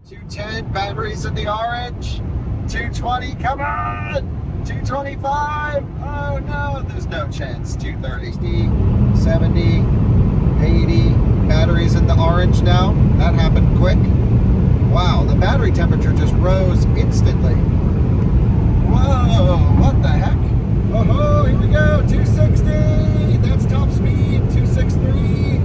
210, batteries in the orange. 220, come on! 225, oh no, there's no chance. 230, 70, 80, batteries in the orange now. That happened quick. Wow, the battery temperature just rose instantly. Whoa, what the heck? Oh, here we go, 260, that's top speed, 263.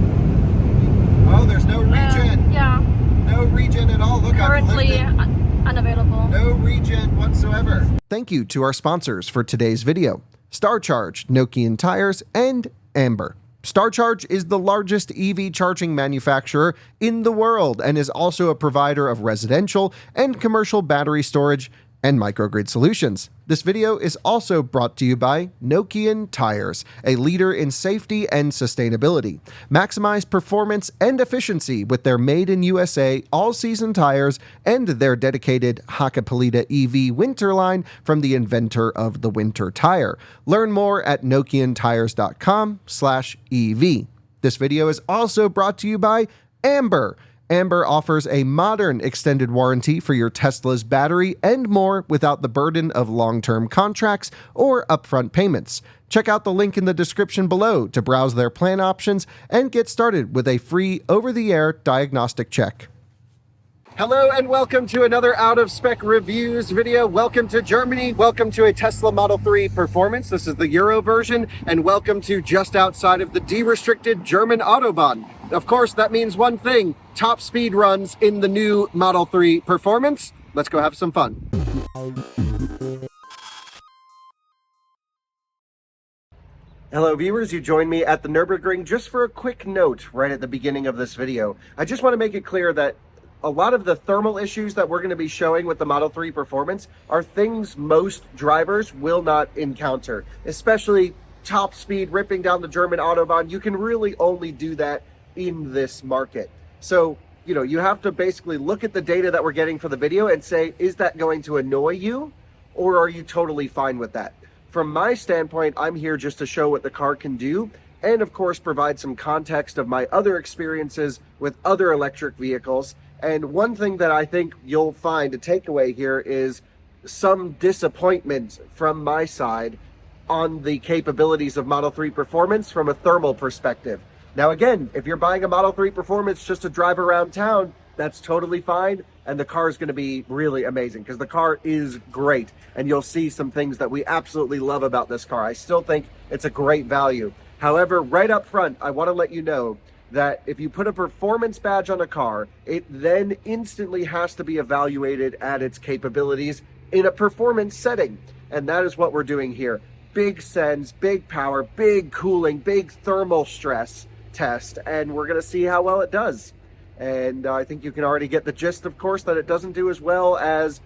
Oh, there's no regen. Yeah. No regen at all. Look, currently unavailable. No regen whatsoever. Thank you to our sponsors for today's video, StarCharge, Nokian Tyres, and Amber. StarCharge is the largest EV charging manufacturer in the world and is also a provider of residential and commercial battery storage and microgrid solutions. This video is also brought to you by Nokian Tyres, a leader in safety and sustainability. Maximize performance and efficiency with their made in USA all-season tires and their dedicated Hakkapeliitta EV winter line from the inventor of the winter tire. Learn more at nokiantires.com/EV. This video is also brought to you by Amber. Amber offers a modern extended warranty for your Tesla's battery and more without the burden of long-term contracts or upfront payments. Check out the link in the description below to browse their plan options and get started with a free over-the-air diagnostic check. Hello and welcome to another Out of Spec Reviews video. Welcome to Germany. Welcome to a Tesla Model 3 Performance. This is the Euro version. And welcome to just outside of the derestricted German Autobahn. Of course, that means one thing, top speed runs in the new Model 3 Performance. Let's go have some fun. Hello viewers, you joined me at the Nürburgring just for a quick note right at the beginning of this video. I just want to make it clear that a lot of the thermal issues that we're going to be showing with the Model 3 Performance are things most drivers will not encounter, especially top speed ripping down the German Autobahn. You can really only do that in this market. So, you have to basically look at the data that we're getting for the video and say, is that going to annoy you or are you totally fine with that? From my standpoint, I'm here just to show what the car can do and of course provide some context of my other experiences with other electric vehicles. And one thing that I think you'll find a takeaway here is some disappointment from my side on the capabilities of Model 3 Performance from a thermal perspective. Now again, if you're buying a Model 3 Performance just to drive around town, that's totally fine. And the car is going to be really amazing because the car is great. And you'll see some things that we absolutely love about this car. I still think it's a great value. However, right up front, I want to let you know that if you put a performance badge on a car, it then instantly has to be evaluated at its capabilities in a performance setting. And that is what we're doing here. Big sends, big power, big cooling, big thermal stress test. And we're going to see how well it does. And I think you can already get the gist, of course, that it doesn't do as well as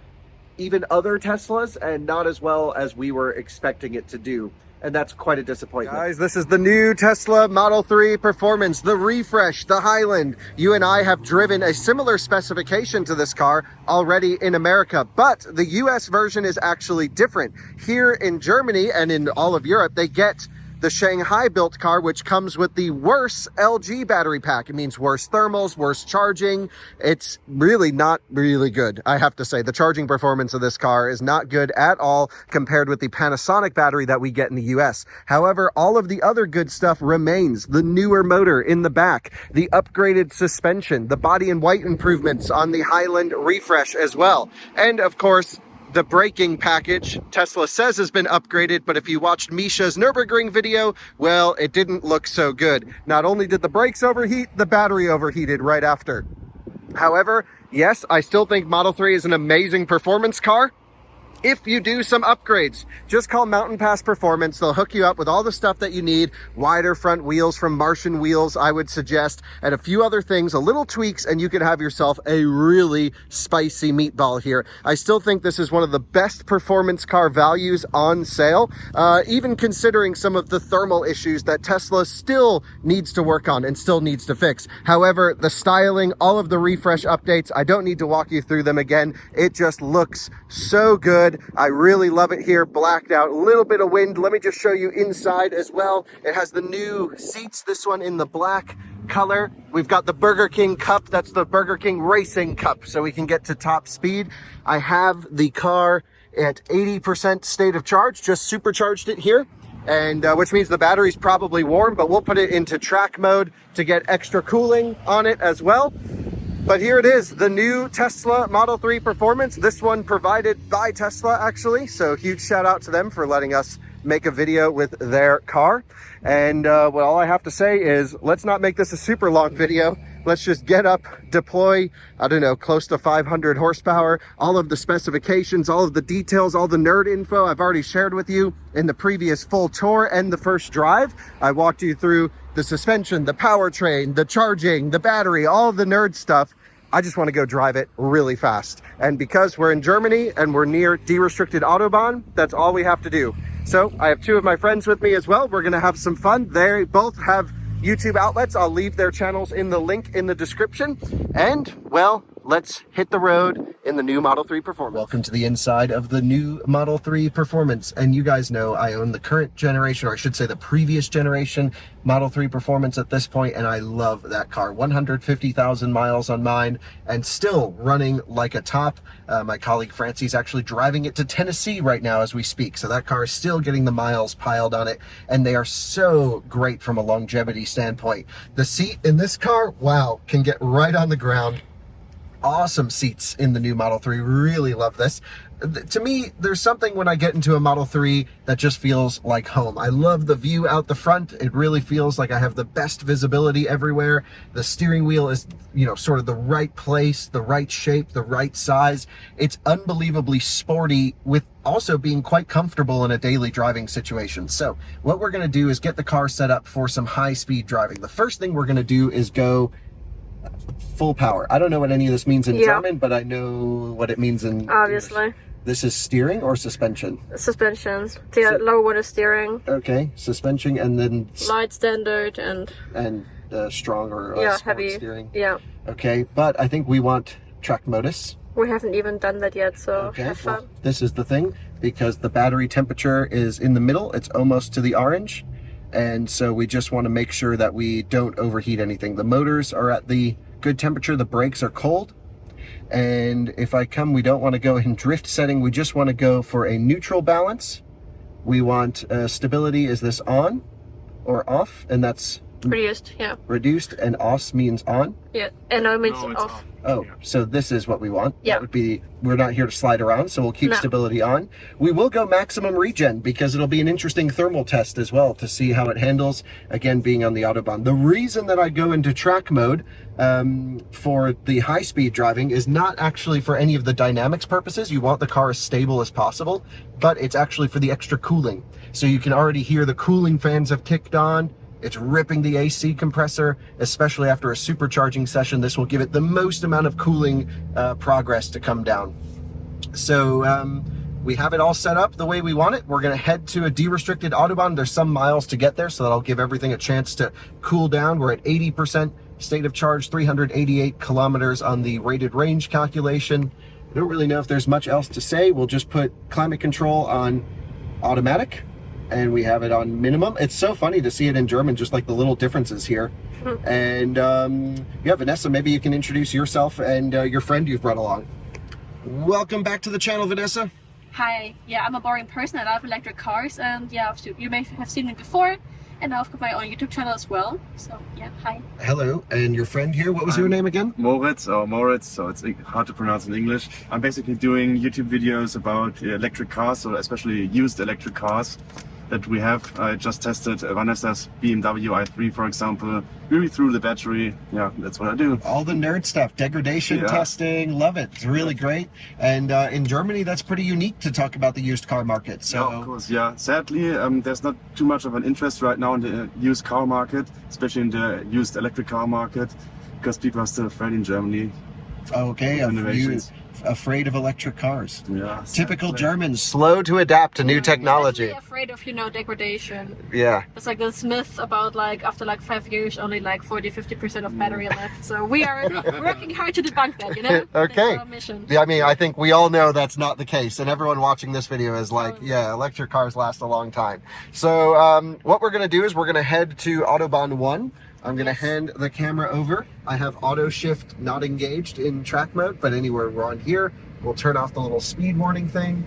even other Teslas and not as well as we were expecting it to do. And that's quite a disappointment. Guys, this is the new Tesla Model 3 Performance, the Refresh, the Highland. You and I have driven a similar specification to this car already in America, but the US version is actually different. Here in Germany and in all of Europe, they get the Shanghai built car, which comes with the worse LG battery pack. It means worse thermals, worse charging. It's really not really good, I have to say. The charging performance of this car is not good at all compared with the Panasonic battery that we get in the US. However, all of the other good stuff remains. The newer motor in the back, the upgraded suspension, the body and white improvements on the Highland Refresh as well. And of course, the braking package, Tesla says has been upgraded, but if you watched Misha's Nürburgring video, well, it didn't look so good. Not only did the brakes overheat, the battery overheated right after. However, yes, I still think Model 3 is an amazing performance car. If you do some upgrades, just call Mountain Pass Performance. They'll hook you up with all the stuff that you need. Wider front wheels from Martian Wheels, I would suggest, and a few other things, a little tweaks, and you can have yourself a really spicy meatball here. I still think this is one of the best performance car values on sale, even considering some of the thermal issues that Tesla still needs to work on and still needs to fix. However, the styling, all of the refresh updates, I don't need to walk you through them again. It just looks so good. I really love it here, blacked out, a little bit of wind. Let me just show you inside as well. It has the new seats, this one in the black, color. We've got the Burger King cup. That's the Burger King Racing Cup, so we can get to top speed. I have the car at 80% state of charge, just supercharged it here, and which means the battery's probably warm, but we'll put it into track mode to get extra cooling on it as well. But here it is, the new Tesla Model 3 Performance. This one provided by Tesla, actually. So huge shout out to them for letting us make a video with their car. And well, all I have to say is, let's not make this a super long video. Let's just get up, deploy, I don't know, close to 500 horsepower, all of the specifications, all of the details, all the nerd info I've already shared with you in the previous full tour and the first drive. I walked you through the suspension, the powertrain, the charging, the battery, all of the nerd stuff. I just want to go drive it really fast. And because we're in Germany and we're near derestricted Autobahn, that's all we have to do. So I have two of my friends with me as well. We're going to have some fun. They both have YouTube outlets. I'll leave their channels in the link in the description. And, well, let's hit the road in the new Model 3 Performance. Welcome to the inside of the new Model 3 Performance. And you guys know I own the current generation, or I should say the previous generation Model 3 Performance at this point, and I love that car. 150,000 miles on mine and still running like a top. My colleague Francie's actually driving it to Tennessee right now as we speak. So that car is still getting the miles piled on it, and they are so great from a longevity standpoint. The seat in this car, wow, can get right on the ground. Awesome seats in the new Model 3. Really love this. To me, there's something when I get into a Model 3 that just feels like home. I love the view out the front. It really feels like I have the best visibility everywhere. The steering wheel is, you know, sort of the right place, the right shape, the right size. It's unbelievably sporty with also being quite comfortable in a daily driving situation. So what we're going to do is get the car set up for some high-speed driving. The first thing we're going to do is go full power. I don't know what any of this means in German, but I know what it means in obviously English. This is steering or suspension? Suspensions. The low one is steering. Okay, suspension, and then Light, standard, and strong or sport heavy steering. Yeah. Okay, but I think we want track modus. We haven't even done that yet, so Okay, have fun. well, this is the thing, because the battery temperature is in the middle. It's almost to the orange. And so we just want to make sure that we don't overheat anything. The motors are at the good temperature. The brakes are cold. And if I come, we don't want to go in drift setting. We just want to go for a neutral balance. We want stability. Is this on or off? And that's Reduced, yeah. Reduced, and os means on? Yeah, and no means No, it's off. off. Oh, so this is what we want. Yeah. That would be, we're not here to slide around, so we'll keep stability on. We will go maximum regen because it'll be an interesting thermal test as well to see how it handles, again, being on the Autobahn. The reason that I go into track mode for the high-speed driving is not actually for any of the dynamics purposes. You want the car as stable as possible, but it's actually for the extra cooling. So you can already hear the cooling fans have kicked on. It's ripping the AC compressor, especially after a supercharging session. This will give it the most amount of cooling progress to come down. So we have it all set up the way we want it. We're going to head to a derestricted Autobahn. There's some miles to get there, so that'll give everything a chance to cool down. We're at 80% state of charge, 388 kilometers on the rated range calculation. I don't really know if there's much else to say. We'll just put climate control on automatic, and we have it on minimum. It's so funny to see it in German, just like the little differences here. And yeah, Vanessa, maybe you can introduce yourself and your friend you've brought along. Welcome back to the channel, Vanessa. Hi, yeah, I'm a boring person. I love electric cars, and yeah, you may have seen me before. And now I've got my own YouTube channel as well. So yeah, hi. Hello, and your friend here, what was your name again? Moritz, or Moritz, so it's hard to pronounce in English. I'm basically doing YouTube videos about electric cars, so especially used electric cars that we have. I just tested Vanessa's BMW i3, for example. Really through the battery. Yeah, that's what I do. All the nerd stuff, degradation testing, love it. It's really great. And in Germany, that's pretty unique to talk about the used car market. So yeah, of course, yeah. Sadly, there's not too much of an interest right now in the used car market, especially in the used electric car market, because people are still afraid in Germany. Okay, Innovations. afraid of electric cars. Yeah. Typical Germans, slow to adapt to new technology. I'm afraid of, degradation. Yeah. It's like this myth about after 5 years, only 40-50% of battery left. So we are working hard to debunk that, Okay. That's our mission. Yeah, I mean, I think we all know that's not the case, and everyone watching this video is like, yeah, electric cars last a long time. So what we're going to do is we're going to head to Autobahn 1. I'm going to Yes. hand the camera over. I have auto shift not engaged in track mode, but anywhere we're on here, we'll turn off the little speed warning thing.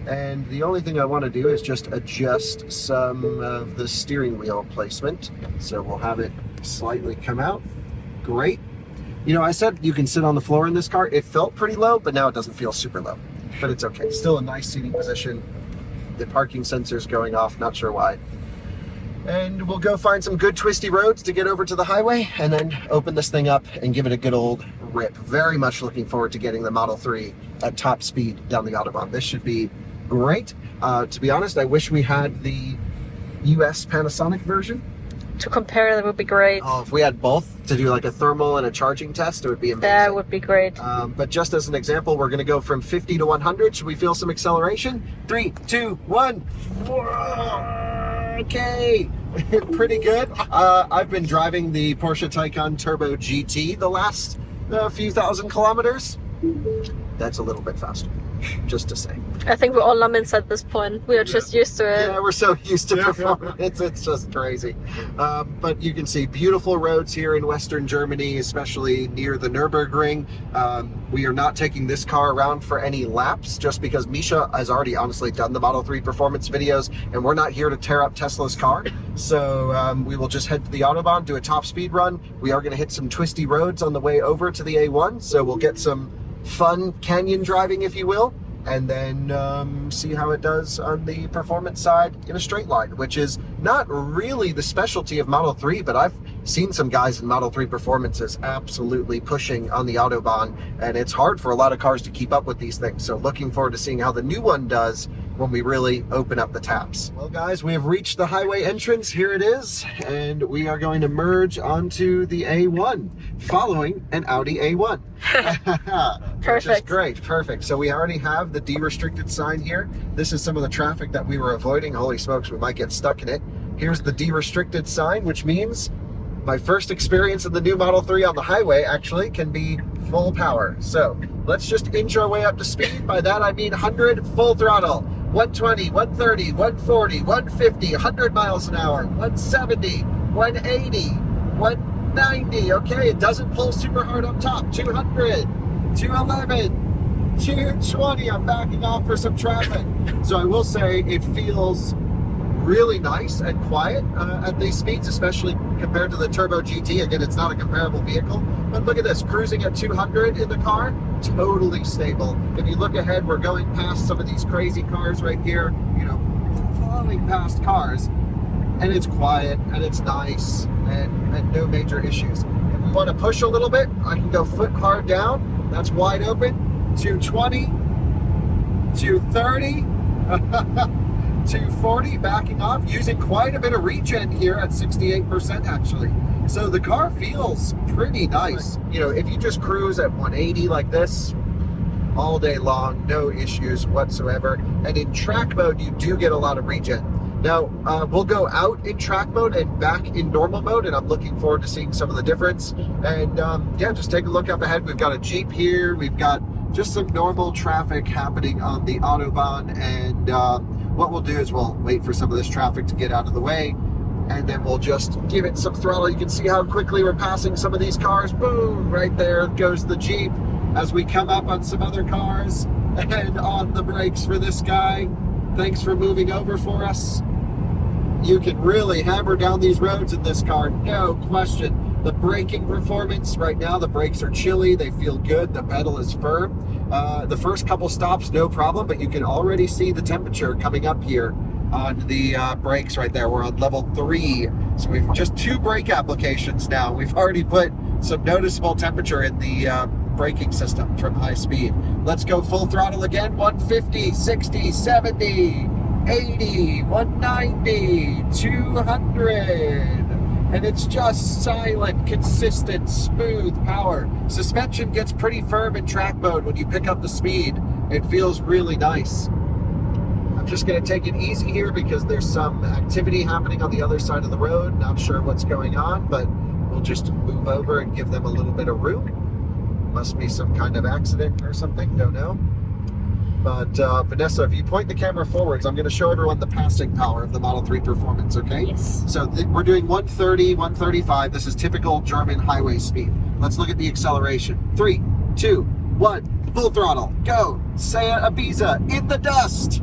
And the only thing I want to do is just adjust some of the steering wheel placement. So we'll have it slightly come out. Great. You know, I said you can sit on the floor in this car. It felt pretty low, but now it doesn't feel super low. But it's okay. Still a nice seating position. The parking sensor's going off, not sure why. And we'll go find some good twisty roads to get over to the highway and then open this thing up and give it a good old rip. Very much looking forward to getting the Model 3 at top speed down the Autobahn. This should be great. To be honest, I wish we had the US Panasonic version. To compare, that would be great. Oh, if we had both to do like a thermal and a charging test, it would be amazing. That would be great. But just as an example, we're going to go from 50 to 100. Should we feel some acceleration? 3, 2, 1. Okay, pretty good. I've been driving the Porsche Taycan Turbo GT the last few thousand kilometers. That's a little bit faster, just to say. I think we're all lemons at this point. We are just used to it. Yeah, we're so used to performance, it's just crazy. But you can see beautiful roads here in Western Germany, especially near the Nürburgring. We are not taking this car around for any laps, just because Misha has already honestly done the Model 3 performance videos, and we're not here to tear up Tesla's car. So we will just head to the Autobahn, do a top speed run. We are going to hit some twisty roads on the way over to the A1, so we'll get some fun canyon driving, if you will, and then see how it does on the performance side in a straight line, which is not really the specialty of Model 3, but I've seen some guys in Model 3 performances absolutely pushing on the Autobahn, and it's hard for a lot of cars to keep up with these things. So looking forward to seeing how the new one does when we really open up the taps. Well guys, we have reached the highway entrance. Here it is, and we are going to merge onto the A1 following an Audi A1. Perfect. Which is great, perfect. So we already have the derestricted sign here. This is some of the traffic that we were avoiding. Holy smokes, we might get stuck in it. Here's the derestricted sign, which means my first experience in the new Model 3 on the highway actually can be full power. So let's just inch our way up to speed. By that I mean 100 full throttle, 120, 130, 140, 150, 100 miles an hour, 170, 180, 190. Okay, it doesn't pull super hard up top. 200, 211, 220. I'm backing off for some traffic. So I will say it feels really nice and quiet at these speeds, especially compared to the Turbo GT. Again, it's not a comparable vehicle, but look at this, cruising at 200 in the car, totally stable. If you look ahead, we're going past some of these crazy cars right here, you know, falling past cars, and it's quiet and it's nice and no major issues. If we want to push a little bit, I can go foot hard down. That's wide open. 220, 230. 240, backing off, using quite a bit of regen here at 68% actually. So the car feels pretty nice. You know, if you just cruise at 180 like this all day long, no issues whatsoever. And in track mode, you do get a lot of regen. Now, we'll go out in track mode and back in normal mode, and I'm looking forward to seeing some of the difference. And yeah, just take a look up ahead. We've got a Jeep here. We've got just some normal traffic happening on the Autobahn, and what we'll do is we'll wait for some of this traffic to get out of the way, and then we'll just give it some throttle. You can see how quickly we're passing some of these cars. Boom, right there goes the Jeep as we come up on some other cars, and on the brakes for this guy. Thanks for moving over for us. You can really hammer down these roads in this car, no question. The braking performance, right now the brakes are chilly, they feel good, the pedal is firm. The first couple stops, no problem, but you can already see the temperature coming up here on the brakes right there. We're on level 3, so we've just 2 brake applications now. We've already put some noticeable temperature in the braking system from high speed. Let's go full throttle again, 150, 60, 70, 80, 190, 200. And it's just silent, consistent, smooth power. Suspension gets pretty firm in track mode when you pick up the speed. It feels really nice. I'm just gonna take it easy here because there's some activity happening on the other side of the road. Not sure what's going on, but we'll just move over and give them a little bit of room. Must be some kind of accident or something, don't know. But Vanessa, if you point the camera forwards, I'm going to show everyone the passing power of the Model 3 Performance, okay? Yes. So we're doing 130, 135. This is typical German highway speed. Let's look at the acceleration. 3, 2, 1, full throttle, go. Say Ibiza in the dust.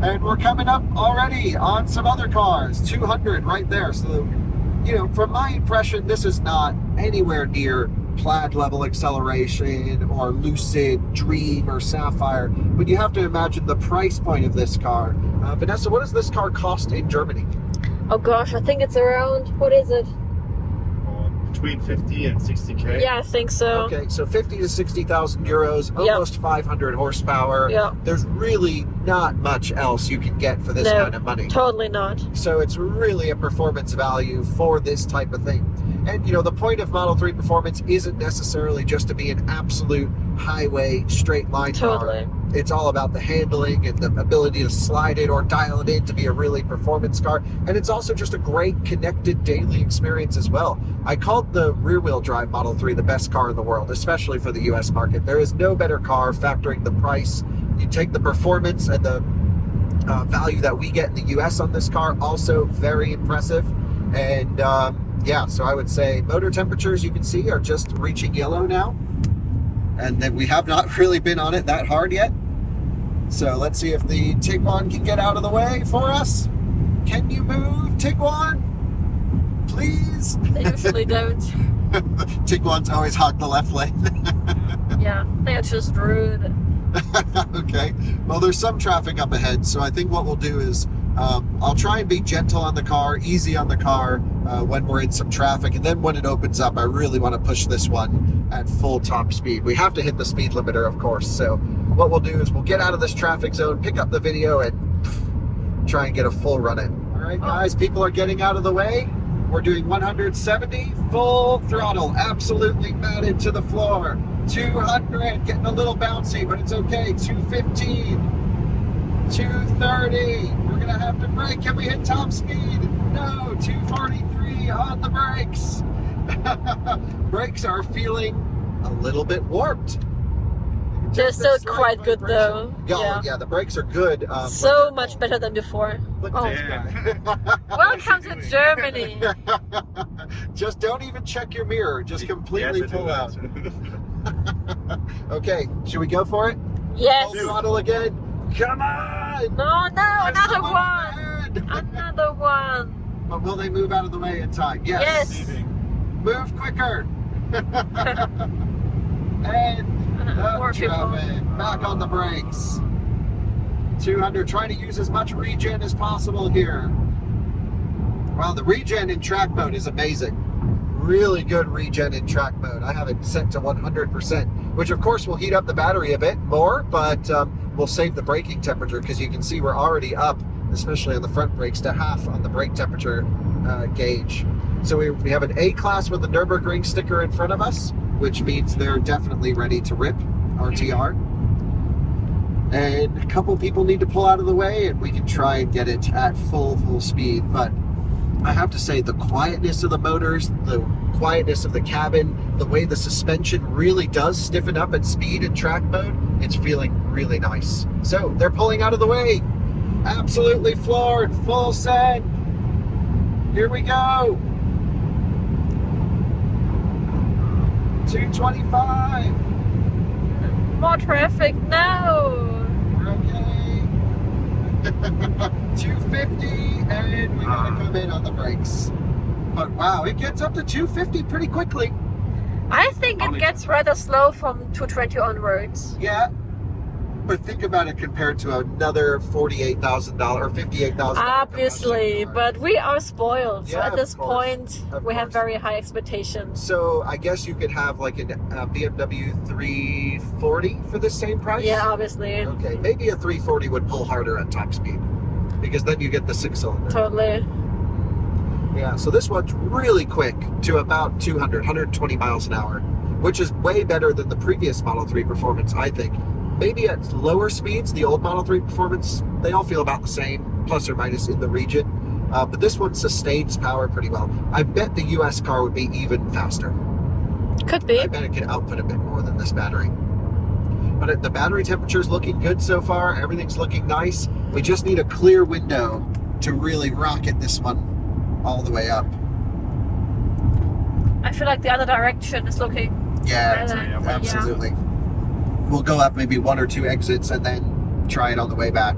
And we're coming up already on some other cars. 200 right there. So, you know, from my impression, this is not anywhere near Plaid level acceleration or Lucid, Dream, or Sapphire, but you have to imagine the price point of this car. Vanessa, what does this car cost in Germany? Oh gosh, I think it's around, what is it? Between 50 and 60k. Yeah, I think so. Okay, so 50 to 60,000 euros, almost 500 horsepower. Yeah. There's really not much else you can get for this No, kind of money. Totally not. So it's really a performance value for this type of thing. And you know, the point of Model 3 Performance isn't necessarily just to be an absolute highway straight line Totally. car. It's all about the handling and the ability to slide it or dial it in to be a really performance car. And it's also just a great connected daily experience as well. I called the rear-wheel drive Model 3 the best car in the world, especially for the US market. There is no better car factoring the price. You take the performance and the value that we get in the US on this car, also very impressive. And yeah, so I would say motor temperatures, you can see, are just reaching yellow now. And then we have not really been on it that hard yet. So let's see if the Tiguan can get out of the way for us. Can you move, Tiguan? Please? They usually don't. Tiguan's always hog the left lane. Yeah, they are just rude. Okay, well, there's some traffic up ahead, so I think what we'll do is I'll try and be gentle on the car, easy on the car when we're in some traffic, and then when it opens up, I really want to push this one at full top speed. We have to hit the speed limiter, of course, so what we'll do is we'll get out of this traffic zone, pick up the video, and try and get a full run in. All right, guys, people are getting out of the way. We're doing 170, full throttle, absolutely matted to the floor. 200, getting a little bouncy, but it's okay. 215, 230. We're gonna have to brake. Can we hit top speed? No, 243 on the brakes. Brakes are feeling a little bit warped. They're Just a still slight quite good vibration. though. Yeah, the brakes are good. So much better than before. Look Oh. at this guy. Welcome to Germany. Just don't even check your mirror. Just completely Yes, I do pull out. that. Okay, should we go for it? Yes. Full throttle again. Come on! No, There's another someone one. ahead. Another one. But will they move out of the way in time? Yes. Yes. Move quicker. And More people. traffic. Back on the brakes. 200, trying to use as much regen as possible here. Wow, the regen in track mode is amazing. Really good regen in track mode. I have it set to 100%, which of course will heat up the battery a bit more, but will save the braking temperature because you can see we're already up, especially on the front brakes, to half on the brake temperature gauge. So we have an A-Class with the Nürburgring sticker in front of us, which means they're definitely ready to rip RTR. And a couple people need to pull out of the way and we can try and get it at full speed. But I have to say, the quietness of the motors, the quietness of the cabin, the way the suspension really does stiffen up at speed in track mode, it's feeling really nice. So they're pulling out of the way. Absolutely floored, full send. Here we go. 225. More traffic now. We're okay. 250, and we gotta come in on the brakes. But wow, it gets up to 250 pretty quickly. I think it gets rather slow from 220 onwards. Yeah. But think about it compared to another $48,000 or $58,000. Obviously, but we are spoiled. So Yeah, at this of course. point, Of we have course. very high expectations. So I guess you could have like a BMW 340 for the same price? Yeah, obviously. Okay, maybe a 340 would pull harder at top speed because then you get the 6-cylinder. Totally. Yeah, so this one's really quick to about 200, 120 miles an hour, which is way better than the previous Model 3 Performance, I think. Maybe at lower speeds, the old Model 3 Performance, they all feel about the same, plus or minus in the region. But this one sustains power pretty well. I bet the US car would be even faster. Could be. I bet it could output a bit more than this battery. But the battery temperature is looking good so far. Everything's looking nice. We just need a clear window to really rocket this one all the way up. I feel like the other direction is looking Yeah, better. absolutely. We'll go up maybe 1 or 2 exits and then try it on the way back.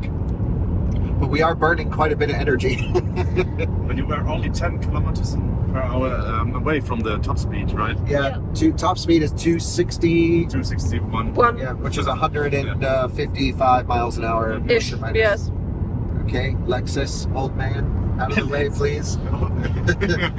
But we are burning quite a bit of energy. But you were only 10 kilometers per hour away from the top speed, right? Yeah, top speed is 260. 261. One Yeah, which is 155 miles an hour. ish, yes. Okay, Lexus, old man, out of the way, please.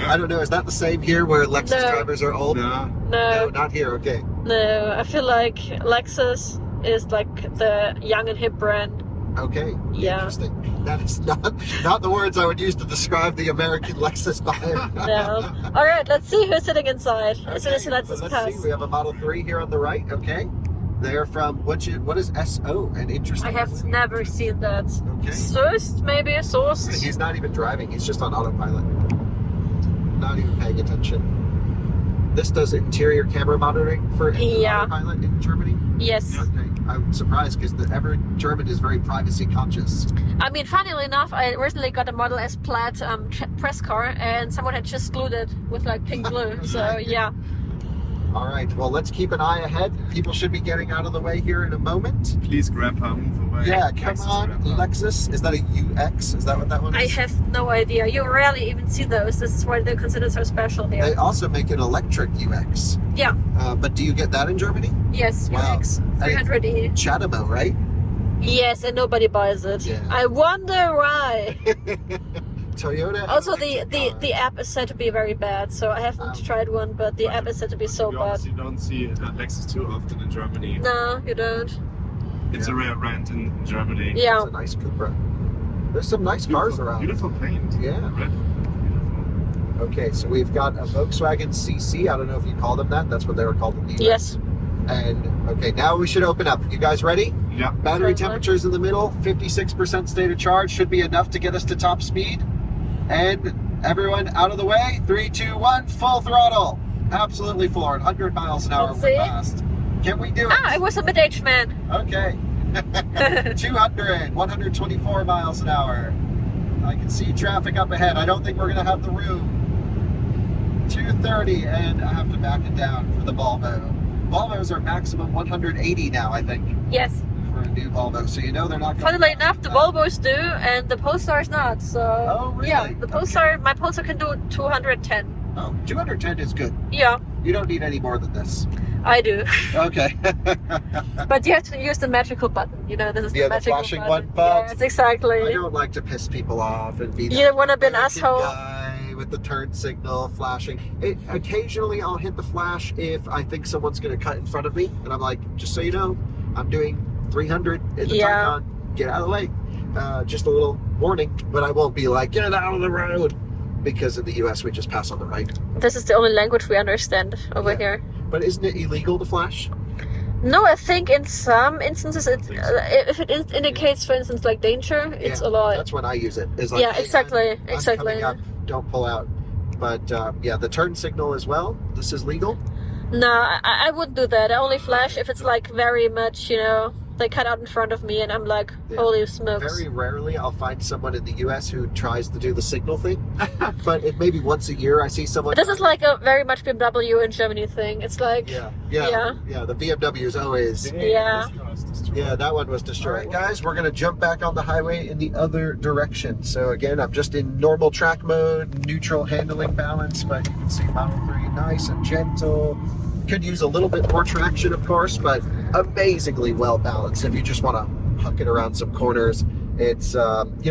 I don't know, is that the same here where Lexus No. drivers are old? Yeah. No, No, not here, okay. no. I feel like Lexus is like the young and hip brand. Okay, Yeah. interesting. That is not the words I would use to describe the American Lexus buyer. No. All right, let's see who's sitting inside as soon as he lets so us let's pass. see, we have a Model 3 here on the right, okay. They're from, what is SO? An interesting. I have never seen that. Okay. Sourced, maybe? Sourced? He's not even driving, he's just on autopilot. Not even paying attention. This does interior camera monitoring for Yeah. autopilot in Germany? Yes. Okay. I'm surprised because every German is very privacy conscious. I mean, funnily enough, I recently got a Model S Plaid press car, and someone had just glued it with like pink glue. So yeah. All right, well, let's keep an eye ahead. People should be getting out of the way here in a moment. Please grab her, move away. Yeah, come Lexus, on, grab her. Lexus. Is that a UX? Is that what that one I is? have no idea. You rarely even see those. This is why they're considered so special here. They also make an electric UX. Yeah. But do you get that in Germany? Yes. Wow. UX 300e. Chatamo, right? Yes, and nobody buys it. Yeah. I wonder why. Toyota. Also, the app is said to be very bad, so I haven't tried one, but the app is said to be so To be bad. honest, you don't see Lexus too often in Germany. No, you don't. It's a rare brand in Germany. Yeah. It's a nice Cupra. There's some nice cars around. Beautiful paint. Yeah. Red. Beautiful. Okay, so we've got a Volkswagen CC. I don't know if you call them that. That's what they were called in the US. Yes. And okay, now we should open up. You guys ready? Yeah. Battery Certainly. temperature's in the middle. 56% state of charge should be enough to get us to top speed. And everyone out of the way. 3, 2, 1, full throttle. Absolutely floored. 100 miles an hour. Let's We're see. fast. Can we do it? Ah, I was a mid-aged man. Okay. 200, 124 miles an hour. I can see traffic up ahead. I don't think we're going to have the room. 230, and I have to back it down for the Volvo. Volvos are maximum 180 now, I think, Yes. for a new Volvo. So you know they're not going Funnily enough, the Volvos do, and the Polestar's not. So Oh, really? yeah, the Polestar, my Polestar can do 210. Oh, 210 is good. Yeah, You don't need any more than this. I do. Okay. But you have to use the magical button. You know, this is Yeah, the the magical flashing button. one, but Yes, I exactly. don't like to piss people off and be You that don't wanna be an American asshole. guy with the turn signal flashing. Occasionally I'll hit the flash if I think someone's going to cut in front of me, and I'm like, just so you know, I'm doing 300 in the Yeah. Taycan. Get out of the way. Just a little warning, but I won't be like, get out of the road, because in the US we just pass on the right. This is the only language we understand over Yeah. here. But isn't it illegal to flash? No, I think in some instances, if it indicates, for instance, like danger, it's Yeah, allowed. That's when I use it. Is like, Yeah, hey, exactly, I'm exactly. coming up, don't pull out. But yeah, the turn signal as well. This is legal. No, I wouldn't do that. I only flash if it's like very much, you know, they cut out in front of me and I'm like, Yeah. holy smokes. Very rarely I'll find someone in the US who tries to do the signal thing. But it maybe once a year I see someone. This is like a very much BMW in Germany thing. It's like, Yeah. The BMW is always. Yeah. This car is destroyed. Yeah, that one was destroyed. All right, guys, we're going to jump back on the highway in the other direction. So again, I'm just in normal track mode, neutral handling balance, but you can see Model 3 nice and gentle. Could use a little bit more traction, of course, but amazingly well balanced. If you just want to huck it around some corners, it's, you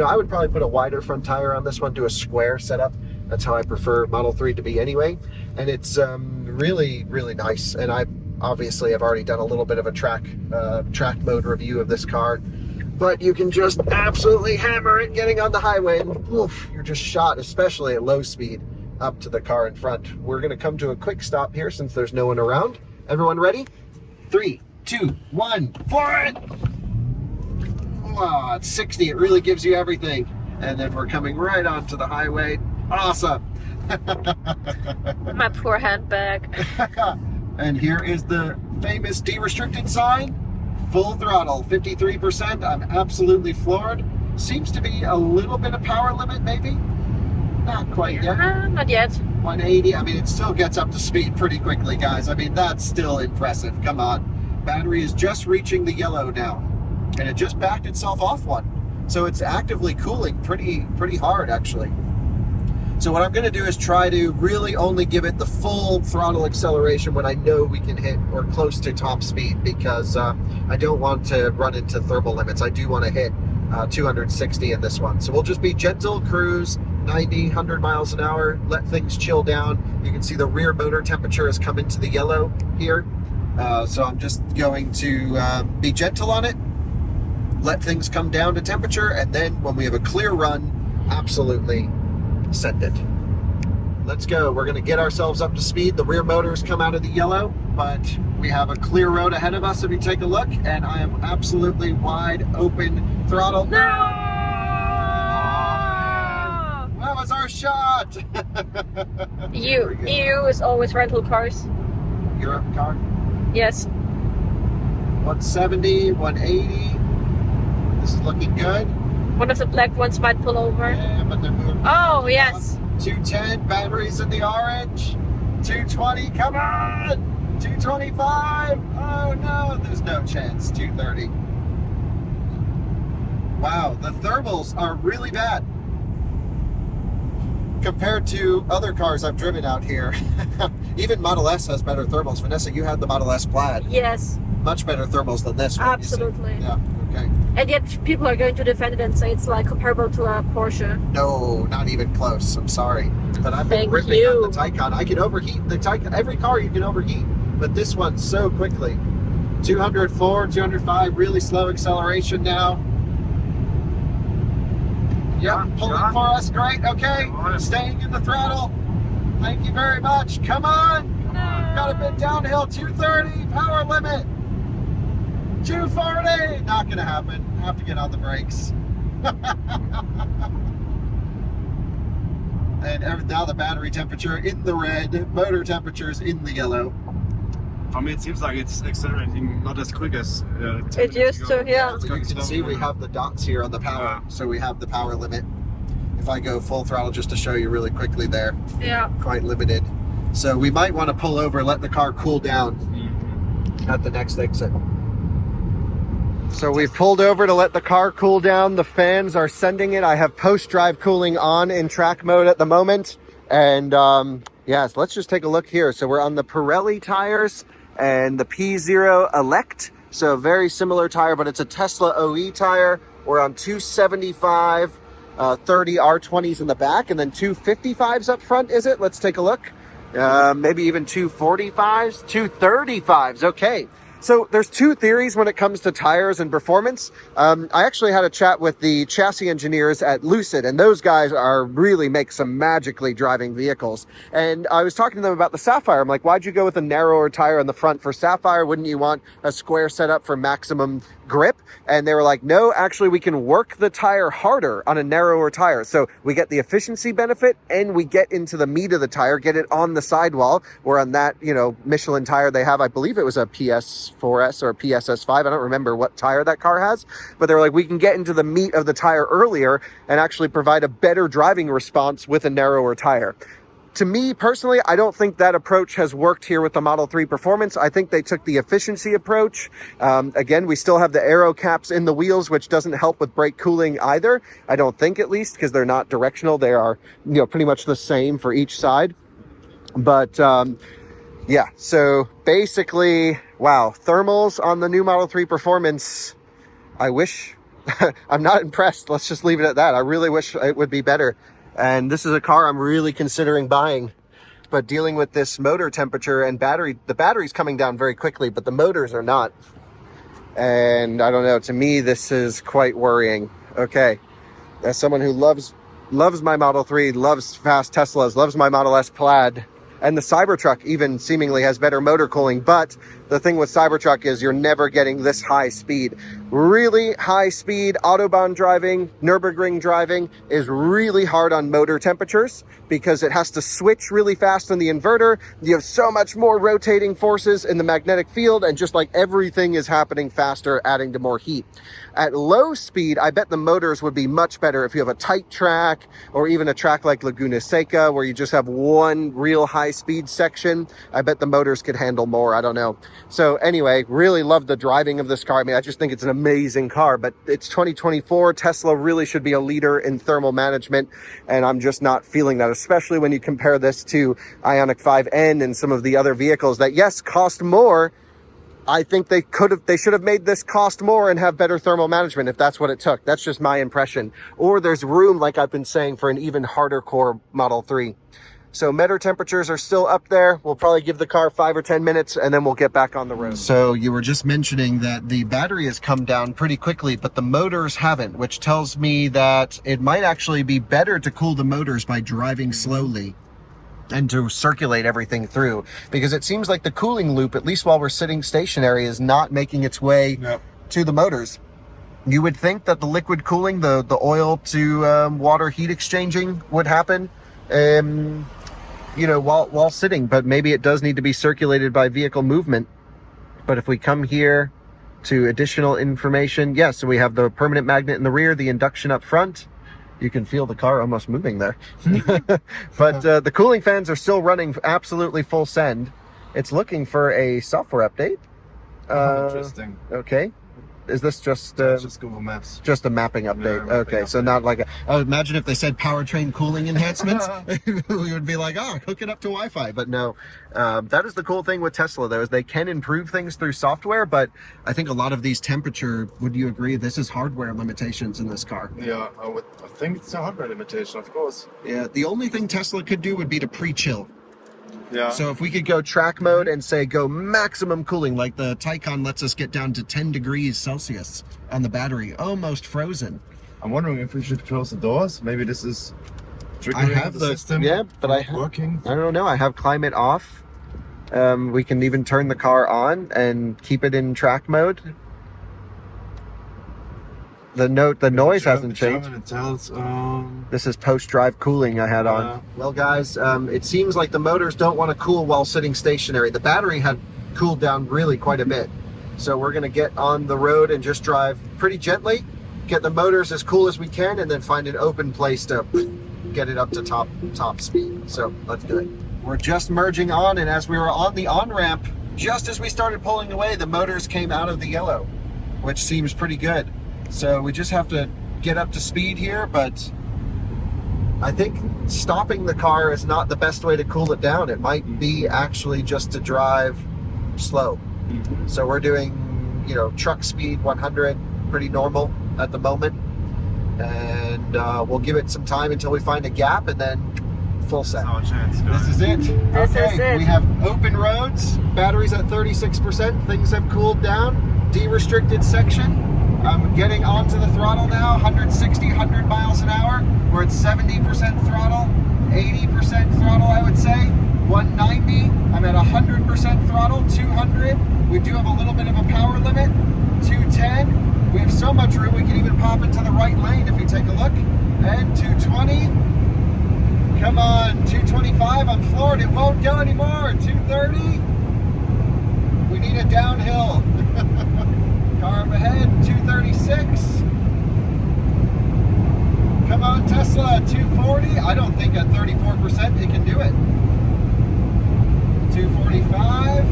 know, I would probably put a wider front tire on this one, do a square setup. That's how I prefer Model 3 to be anyway. And it's really, really nice. And I obviously have already done a little bit of a track mode review of this car. But you can just absolutely hammer it getting on the highway, and oof, you're just shot, especially at low speed, up to the car in front. We're going to come to a quick stop here since there's no one around. Everyone ready? 3, 2, 1, for it! Wow, it's 60. It really gives you everything. And then we're coming right onto the highway. Awesome! my poor handbag. And here is the famous derestricted sign. Full throttle, 53%. I'm absolutely floored. Seems to be a little bit of power limit, maybe. Not quite yet. Not yet. 180. I mean, it still gets up to speed pretty quickly, guys. I mean, that's still impressive. Come on. Battery is just reaching the yellow now, and it just backed itself off one. So it's actively cooling pretty hard, actually. So what I'm going to do is try to really only give it the full throttle acceleration when I know we can hit or close to top speed, because I don't want to run into thermal limits. I do want to hit 260 in this one. So we'll just be gentle, cruise 90, 100 miles an hour, let things chill down. You can see the rear motor temperature has come into the yellow here. So I'm just going to be gentle on it, let things come down to temperature, and then when we have a clear run, absolutely send it. Let's go. We're going to get ourselves up to speed. The rear motors come out of the yellow, but we have a clear road ahead of us if you take a look, and I am absolutely wide open throttle. No! That was our shot. EU is always rental cars. Europe car. Yes. 170, 180. This is looking good. One of the black ones might pull over. Yeah, but they're moving. Oh, yes. 210, batteries in the orange. 220, come on. 225. Oh no, there's no chance. 230. Wow, the thermals are really bad compared to other cars I've driven out here. Even Model S has better thermals. Vanessa, you had the Model S Plaid. Yes. Much better thermals than this one. Absolutely. Yeah, okay. And yet people are going to defend it and say it's like comparable to a Porsche. No, not even close. I'm sorry. But I've been Thank ripping you. on the Taycan. I can overheat the Taycan. Every car you can overheat, but this one so quickly. 204, 205, really slow acceleration now. Yep, pulling for us. Great. Okay, staying in the throttle. Thank you very much. Come on. Got a bit downhill. 230, power limit. 240. Not going to happen. Have to get on the brakes. And now the battery temperature in the red, motor temperatures in the yellow. For me, it seems like it's accelerating not as quick as 10 It minutes used ago. to, yeah. You can see we have the dots here on the power, so we have the power limit. If I go full throttle, just to show you really quickly there, Yeah. quite limited. So we might want to pull over, let the car cool down at the next exit. So we've pulled over to let the car cool down. The fans are sending it. I have post-drive cooling on in track mode at the moment. And yes, let's just take a look here. So we're on the Pirelli tires and the P0 Elect. So very similar tire, but it's a Tesla OE tire. We're on 275, 30 R20s in the back, and then 255s up front, is it? Let's take a look. Maybe even 245s, 235s. Okay. So there's two theories when it comes to tires and performance. I actually had a chat with the chassis engineers at Lucid, and those guys really make some magically driving vehicles. And I was talking to them about the Sapphire. I'm like, why'd you go with a narrower tire on the front for Sapphire? Wouldn't you want a square setup for maximum grip? And they were like, no, actually we can work the tire harder on a narrower tire. So we get the efficiency benefit and we get into the meat of the tire, get it on the sidewall. Where on that, Michelin tire they have, I believe it was a PS4S or a PSS5. I don't remember what tire that car has, but they were like, we can get into the meat of the tire earlier and actually provide a better driving response with a narrower tire. To me personally, I don't think that approach has worked here with the Model 3 Performance. I think they took the efficiency approach. Again, we still have the aero caps in the wheels, which doesn't help with brake cooling either. I don't think, at least, because they're not directional. They are, pretty much the same for each side. But yeah, so basically, wow, thermals on the new Model 3 Performance, I wish, I'm not impressed. Let's just leave it at that. I really wish it would be better. And this is a car I'm really considering buying, but dealing with this motor temperature and the battery's coming down very quickly, but the motors are not. And I don't know, to me, this is quite worrying. Okay, as someone who loves my Model 3, loves fast Teslas, loves my Model S Plaid, and the Cybertruck even seemingly has better motor cooling. But the thing with Cybertruck is you're never getting this high speed. really high speed Autobahn driving, Nürburgring driving is really hard on motor temperatures because it has to switch really fast on the inverter. You have so much more rotating forces in the magnetic field, and just like everything is happening faster, adding to more heat. At low speed, I bet the motors would be much better if you have a tight track, or even a track like Laguna Seca where you just have one real high speed section. I bet the motors could handle more. I don't know. So anyway, really love the driving of this car. I mean, I just think it's an amazing car, but it's 2024. Tesla really should be a leader in thermal management, and I'm just not feeling that, especially when you compare this to Ioniq 5N and some of the other vehicles that, yes, cost more. I think they should have made this cost more and have better thermal management if that's what it took. That's just my impression. Or there's room, like I've been saying, for an even harder core Model 3. So motor temperatures are still up there. We'll probably give the car 5 or 10 minutes and then we'll get back on the road. So you were just mentioning that the battery has come down pretty quickly, but the motors haven't, which tells me that it might actually be better to cool the motors by driving slowly and to circulate everything through, because it seems like the cooling loop, at least while we're sitting stationary, is not making its way to the motors. You would think that the liquid cooling, the oil to water heat exchanging would happen, you know, while sitting, but maybe it does need to be circulated by vehicle movement. But if we come here to additional information, yes, so we have the permanent magnet in the rear, the induction up front. You can feel the car almost moving there. But the cooling fans are still running absolutely full send. It's looking for a software update. Interesting. Okay. Is this just Google Maps? Just a mapping update? Yeah, okay, so not like I would imagine if they said powertrain cooling enhancements, we would be like, oh, hook it up to Wi-Fi. But no, that is the cool thing with Tesla, though, is they can improve things through software. But I think a lot of these temperature, would you agree, this is hardware limitations in this car? Yeah, I think it's a hardware limitation, of course. Yeah, the only thing Tesla could do would be to pre-chill. Yeah. So if we could go track mode and say go maximum cooling, like the Taycan lets us get down to 10 degrees Celsius on the battery, almost frozen. I'm wondering if we should close the doors. Maybe this is triggering the system. Yeah, but working. I don't know. I have climate off. We can even turn the car on and keep it in track mode. The noise hasn't changed. It tells, This is post-drive cooling I had on. Well, guys, it seems like the motors don't want to cool while sitting stationary. The battery had cooled down really quite a bit. So we're going to get on the road and just drive pretty gently, get the motors as cool as we can, and then find an open place to get it up to top speed. So let's do it. We're just merging on, and as we were on the on-ramp, just as we started pulling away, the motors came out of the yellow, which seems pretty good. So we just have to get up to speed here, but I think stopping the car is not the best way to cool it down. It might be actually just to drive slow. So we're doing, you know, truck speed 100, pretty normal at the moment. And we'll give it some time until we find a gap, and then full set. Our chance, guys. This is it. This is it. We have open roads, batteries at 36%, things have cooled down, de-restricted section. I'm getting onto the throttle now, 160, 100 miles an hour. We're at 70% throttle, 80% throttle, I would say. 190, I'm at 100% throttle, 200. We do have a little bit of a power limit, 210. We have so much room, we can even pop into the right lane if you take a look. And 220. Come on, 225, I'm floored, it won't go anymore. 230. We need a downhill. Car up ahead, 236. Come on, Tesla, 240. I don't think at 34% it can do it. 245.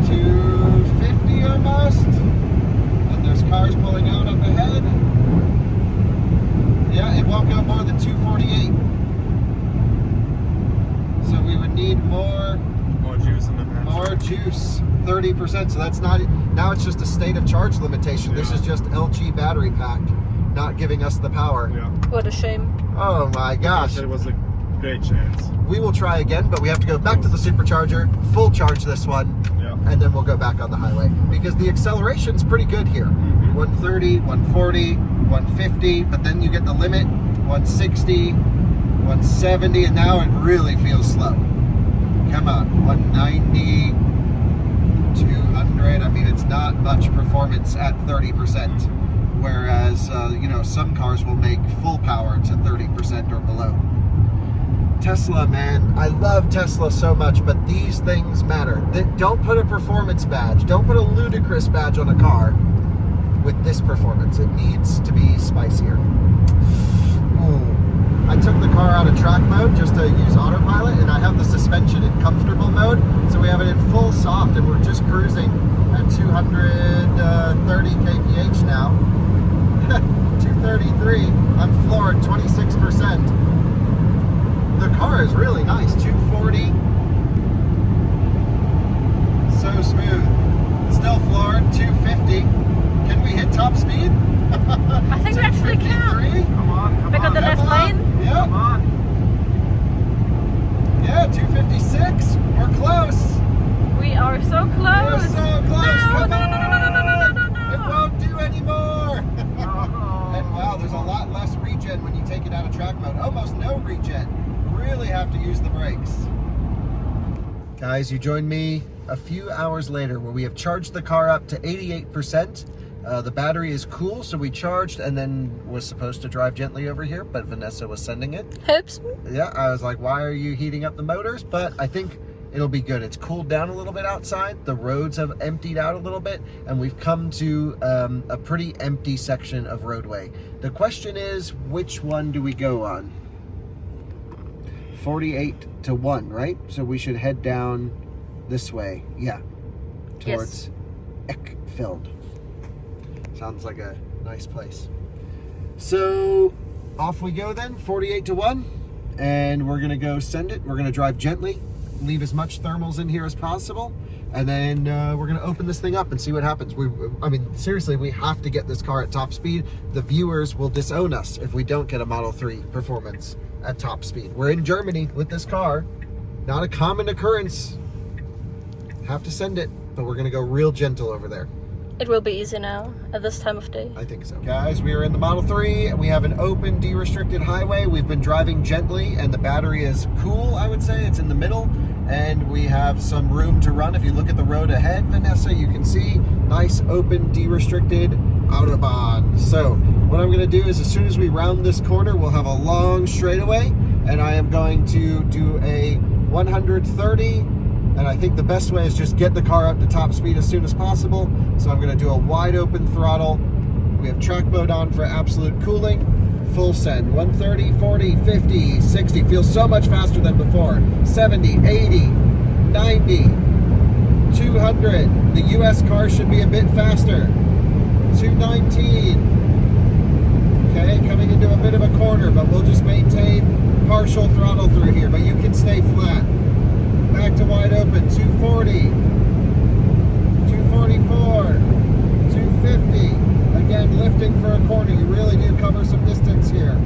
250 almost. And there's cars pulling out up ahead. Yeah, it won't go more than 248. So we would need more juice in the battery. More juice, 30%. So that's not, now it's just a state of charge limitation. This is just LG battery pack, not giving us the power. Yeah. What a shame. Oh my gosh. It was a great chance. We will try again, but we have to go back to the supercharger, full charge this one, and then we'll go back on the highway. Because the acceleration's pretty good here. 130, 140, 150, but then you get the limit, 160, 170, and now it really feels slow. Come on, 190, 200. 30%. Whereas, you know, some cars will make full power to 30% or below. Tesla, man, I love Tesla so much, but these things matter. Don't put a performance badge. Don't put a ludicrous badge on a car with this performance. It needs to be spicier. Ooh. I took the car out of track mode just to use autopilot, and I have the suspension in comfortable mode, so we have it in full soft, and we're just cruising at 230 kph now. 233. I'm floored, 26%. The car is really nice. 240. So smooth. Still floored. 250. Can we hit top speed? I think we actually can. Come on, Back on the left lane. Yep. Come on. Yeah, 256. We're close. We are so close. We're so close. No, Come no, on. no, no, no, no, no, no, no, It no. won't do anymore. Oh. And wow, there's a lot less regen when you take it out of track mode. Almost no regen. Really have to use the brakes. Guys, you joined me a few hours later where we have charged the car up to 88%. The battery is cool, so we charged and then was supposed to drive gently over here, but Vanessa was sending it. Oops. Yeah, I was like, why are you heating up the motors? But I think it'll be good. It's cooled down a little bit outside. The roads have emptied out a little bit, and we've come to a pretty empty section of roadway. The question is, which one do we go on? 48 to 1, right? So we should head down this way. Yeah. Towards Eckfeld. Sounds like a nice place. So off we go then, 48 to 1. And we're gonna go send it. We're gonna drive gently, leave as much thermals in here as possible. And then we're gonna open this thing up and see what happens. I mean, seriously, we have to get this car at top speed. The viewers will disown us if we don't get a Model 3 performance at top speed. We're in Germany with this car. Not a common occurrence. Have to send it, but we're gonna go real gentle over there. It will be easy now at this time of day. I think so. Guys, we are in the Model 3. We have an open, de-restricted highway. We've been driving gently, and the battery is cool, I would say. It's in the middle, and we have some room to run. If you look at the road ahead, Vanessa, you can see nice, open, de-restricted Autobahn. So what I'm going to do is as soon as we round this corner, we'll have a long straightaway, and I am going to do a 130. And I think the best way is just get the car up to top speed as soon as possible. So I'm going to do a wide open throttle. We have track mode on for absolute cooling. Full send. 130, 40, 50, 60. Feels so much faster than before. 70, 80, 90, 200. The US car should be a bit faster. 219. Okay, coming into a bit of a corner, but we'll just maintain partial throttle through here. But you can stay flat. Back to wide open, 240, 244, 250. Again, lifting for a corner. You really do cover some distance here.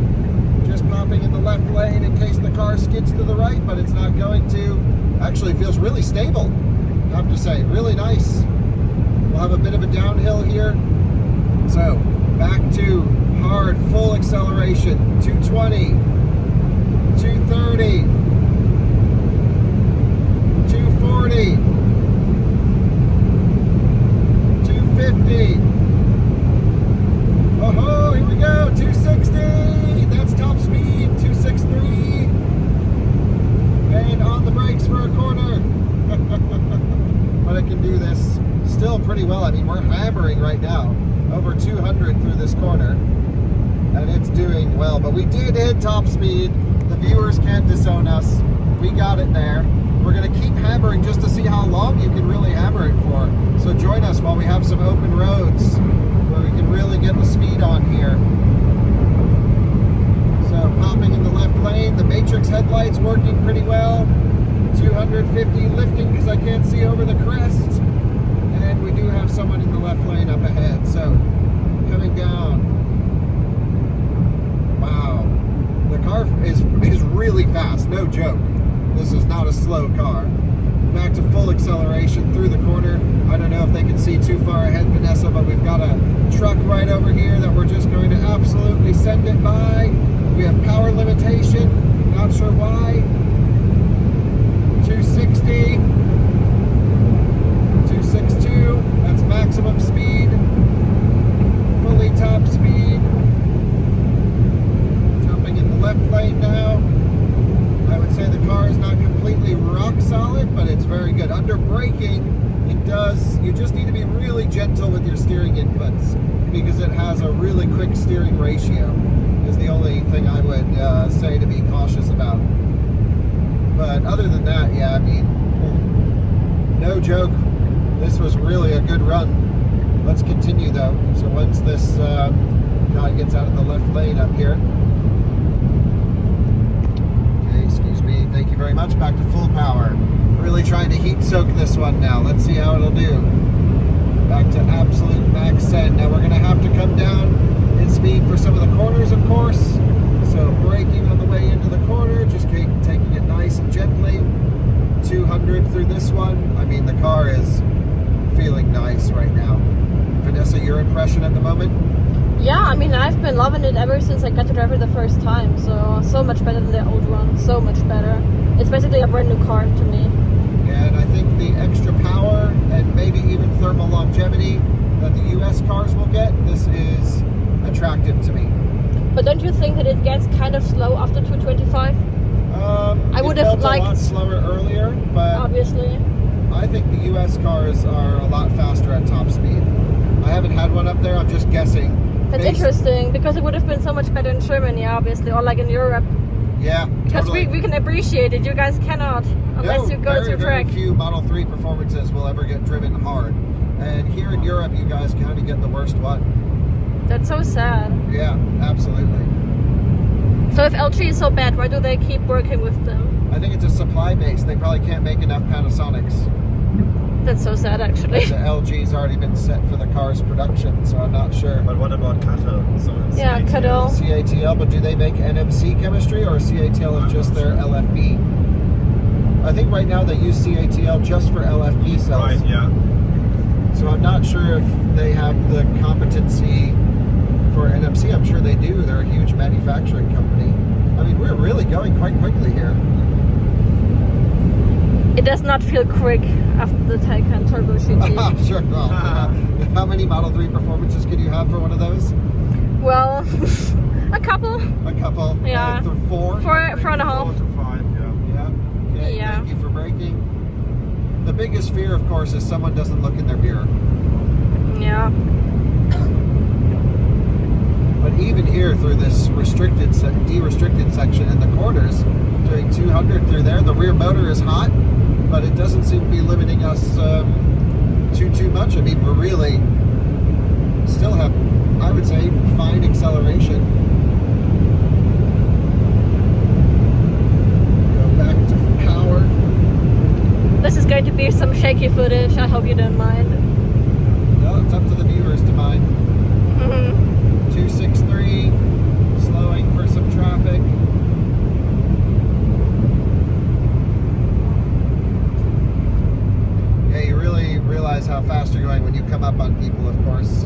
Just popping in the left lane in case the car skids to the right, but it's not going to. Actually, it feels really stable, I have to say. Really nice. We'll have a bit of a downhill here. So, back to hard, full acceleration, 220, 230, 240, 250. Oh, here we go, 260. That's top speed, 263. And on the brakes for a corner. But it can do this still pretty well. I mean, we're hammering right now, over 200 through this corner. And it's doing well, but we did hit top speed. The viewers can't disown us. We got it there. We're gonna keep hammering just to see how long you can really hammer it for. So join us while we have some open roads where we can really get the speed on here. So popping in the left lane, the matrix headlights working pretty well. 250 lifting because I can't see over the crest. And we do have someone in the left lane up ahead. So coming down. Wow. The car is really fast, no joke. This is not a slow car. Back to full acceleration through the corner. I don't know if they can see too far ahead, Vanessa, but we've got a truck right over here that we're just going to absolutely send it by. We have power limitation, not sure why. 260, 262, that's maximum speed. does. You just need to be really gentle with your steering inputs because it has a really quick steering ratio is the only thing I would say to be cautious about. But other than that, yeah, I mean, no joke, this was really a good run. Let's continue though. So once this guy gets out of the left lane up here. Okay, excuse me, thank you very much. Back to full power. Really trying to heat soak this one now. Let's see how it'll do. Back to absolute max send. Now we're gonna have to come down in speed for some of the corners, of course. So braking on the way into the corner, just taking it nice and gently. 200 through this one. I mean, the car is feeling nice right now. Vanessa, your impression at the moment? Yeah, I mean, I've been loving it ever since I got to drive it the first time. So much better than the old one. So much better. It's basically a brand new car to me. And I think the extra power and maybe even thermal longevity that the US cars will get, this is attractive to me. But don't you think that it gets kind of slow after 225? I would have liked a lot slower earlier, but obviously. I think the US cars are a lot faster at top speed. I haven't had one up there, I'm just guessing. That's interesting because it would have been so much better in Germany, obviously, or like in Europe. Yeah, because totally. we can appreciate it. You guys cannot unless you go to track. Very few Model 3 performances will ever get driven hard. And here in Europe, you guys kind of get the worst one. That's so sad. Yeah, absolutely. So if LG is so bad, why do they keep working with them? I think it's a supply base. They probably can't make enough Panasonics. That's so sad, actually. The LG's already been set for the car's production, so I'm not sure. But what about CATL? So yeah, CATL. CATL, but do they make NMC chemistry or CATL is just their LFP? I think right now they use CATL just for LFP cells. Right, yeah. So I'm not sure if they have the competency for NMC. I'm sure they do. They're a huge manufacturing company. I mean, we're really going quite quickly here. It does not feel quick after the Taycan Turbo GT. Sure. Well, how many Model 3 performances could you have for one of those? Well, a couple. A couple? Yeah. Four? Four and a half. 4 to 5, yeah. Yeah. Okay, yeah. Thank you for braking. The biggest fear, of course, is someone doesn't look in their mirror. Yeah. But even here through this de-restricted section in the corners, doing 200 through there, the rear motor is hot, but it doesn't seem to be limiting us too much. I mean, we're really still have, I would say, fine acceleration. Go back to power. This is going to be some shaky footage. I hope you don't mind. No, it's up to the viewers to mind. 263, slowing for some traffic. Yeah, you really realize how fast you're going when you come up on people, of course.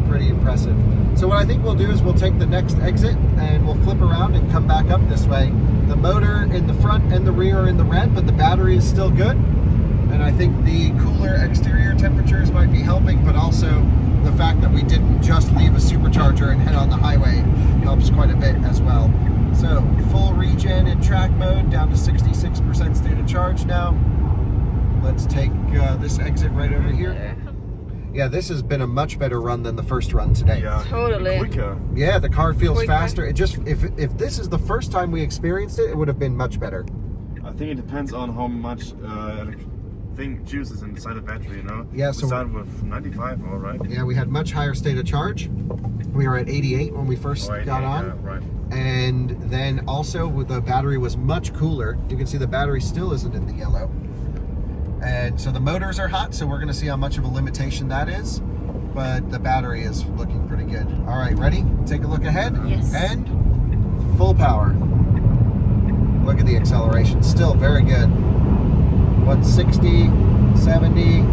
Pretty impressive. So what I think we'll do is we'll take the next exit and we'll flip around and come back up this way. The motor in the front and the rear are in the red, but the battery is still good. And I think the cooler exterior temperatures might be helping, but also the fact that we didn't just leave a supercharger and head on the highway helps quite a bit as well. So full regen in track mode, down to 66% state of charge now. Let's take this exit right over here. Yeah, this has been a much better run than the first run today. Yeah, Totally. quicker. Yeah, the car feels Quicker. faster. It just if this is the first time we experienced it, it would have been much better. I think it depends on how much juice is inside the battery, you know? Yeah, we so started with 95, all right? Yeah, we had much higher state of charge. We were at 88 when we first got on. Yeah, right. And then also the battery was much cooler. You can see the battery still isn't in the yellow. And so the motors are hot, so we're gonna see how much of a limitation that is. But the battery is looking pretty good. All right, ready? Take a look ahead. Yes. And full power. Look at the acceleration, still very good. 160, 70,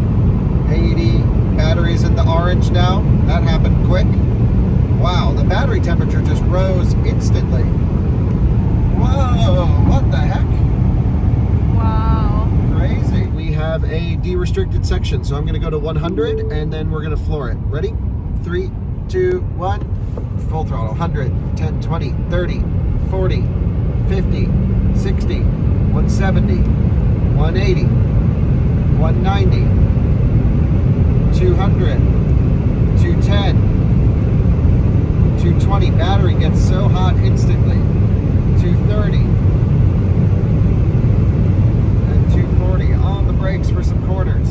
80. Batteries in the orange now. That happened quick. Wow, the battery temperature just rose instantly. Whoa, what the heck? Wow. Crazy. We have a de-restricted section, so I'm gonna go to 100 and then we're gonna floor it. Ready? 3, 2, 1. Full throttle. 100, 10, 20, 30, 40, 50, 60, 170, 180, 190, 200, 210, 220. Battery gets so hot instantly. 230 and 240. On the brakes for some corners.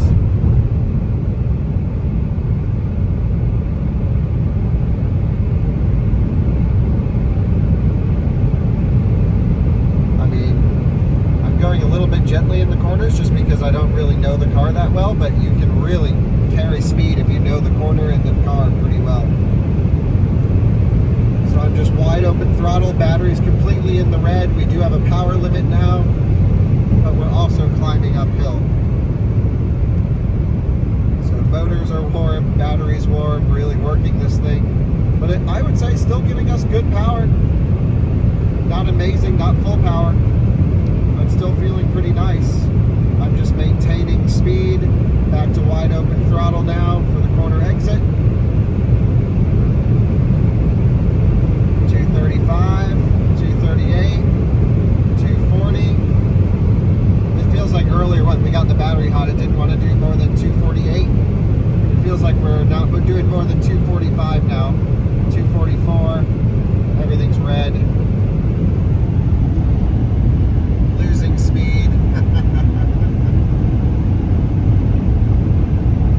Going a little bit gently in the corners just because I don't really know the car that well, but you can really carry speed if you know the corner and the car pretty well. So I'm just wide open throttle, battery's completely in the red. We do have a power limit now, but we're also climbing uphill. So motors are warm, battery's warm, really working this thing. But I would say still giving us good power. Not amazing, not full power. Still feeling pretty nice. I'm just maintaining speed. Back to wide open throttle now for the corner exit. 235, 238, 240. It feels like earlier when we got the battery hot, it didn't want to do more than 248. It feels like we're doing more than 245 now. 244. Everything's red. Speed.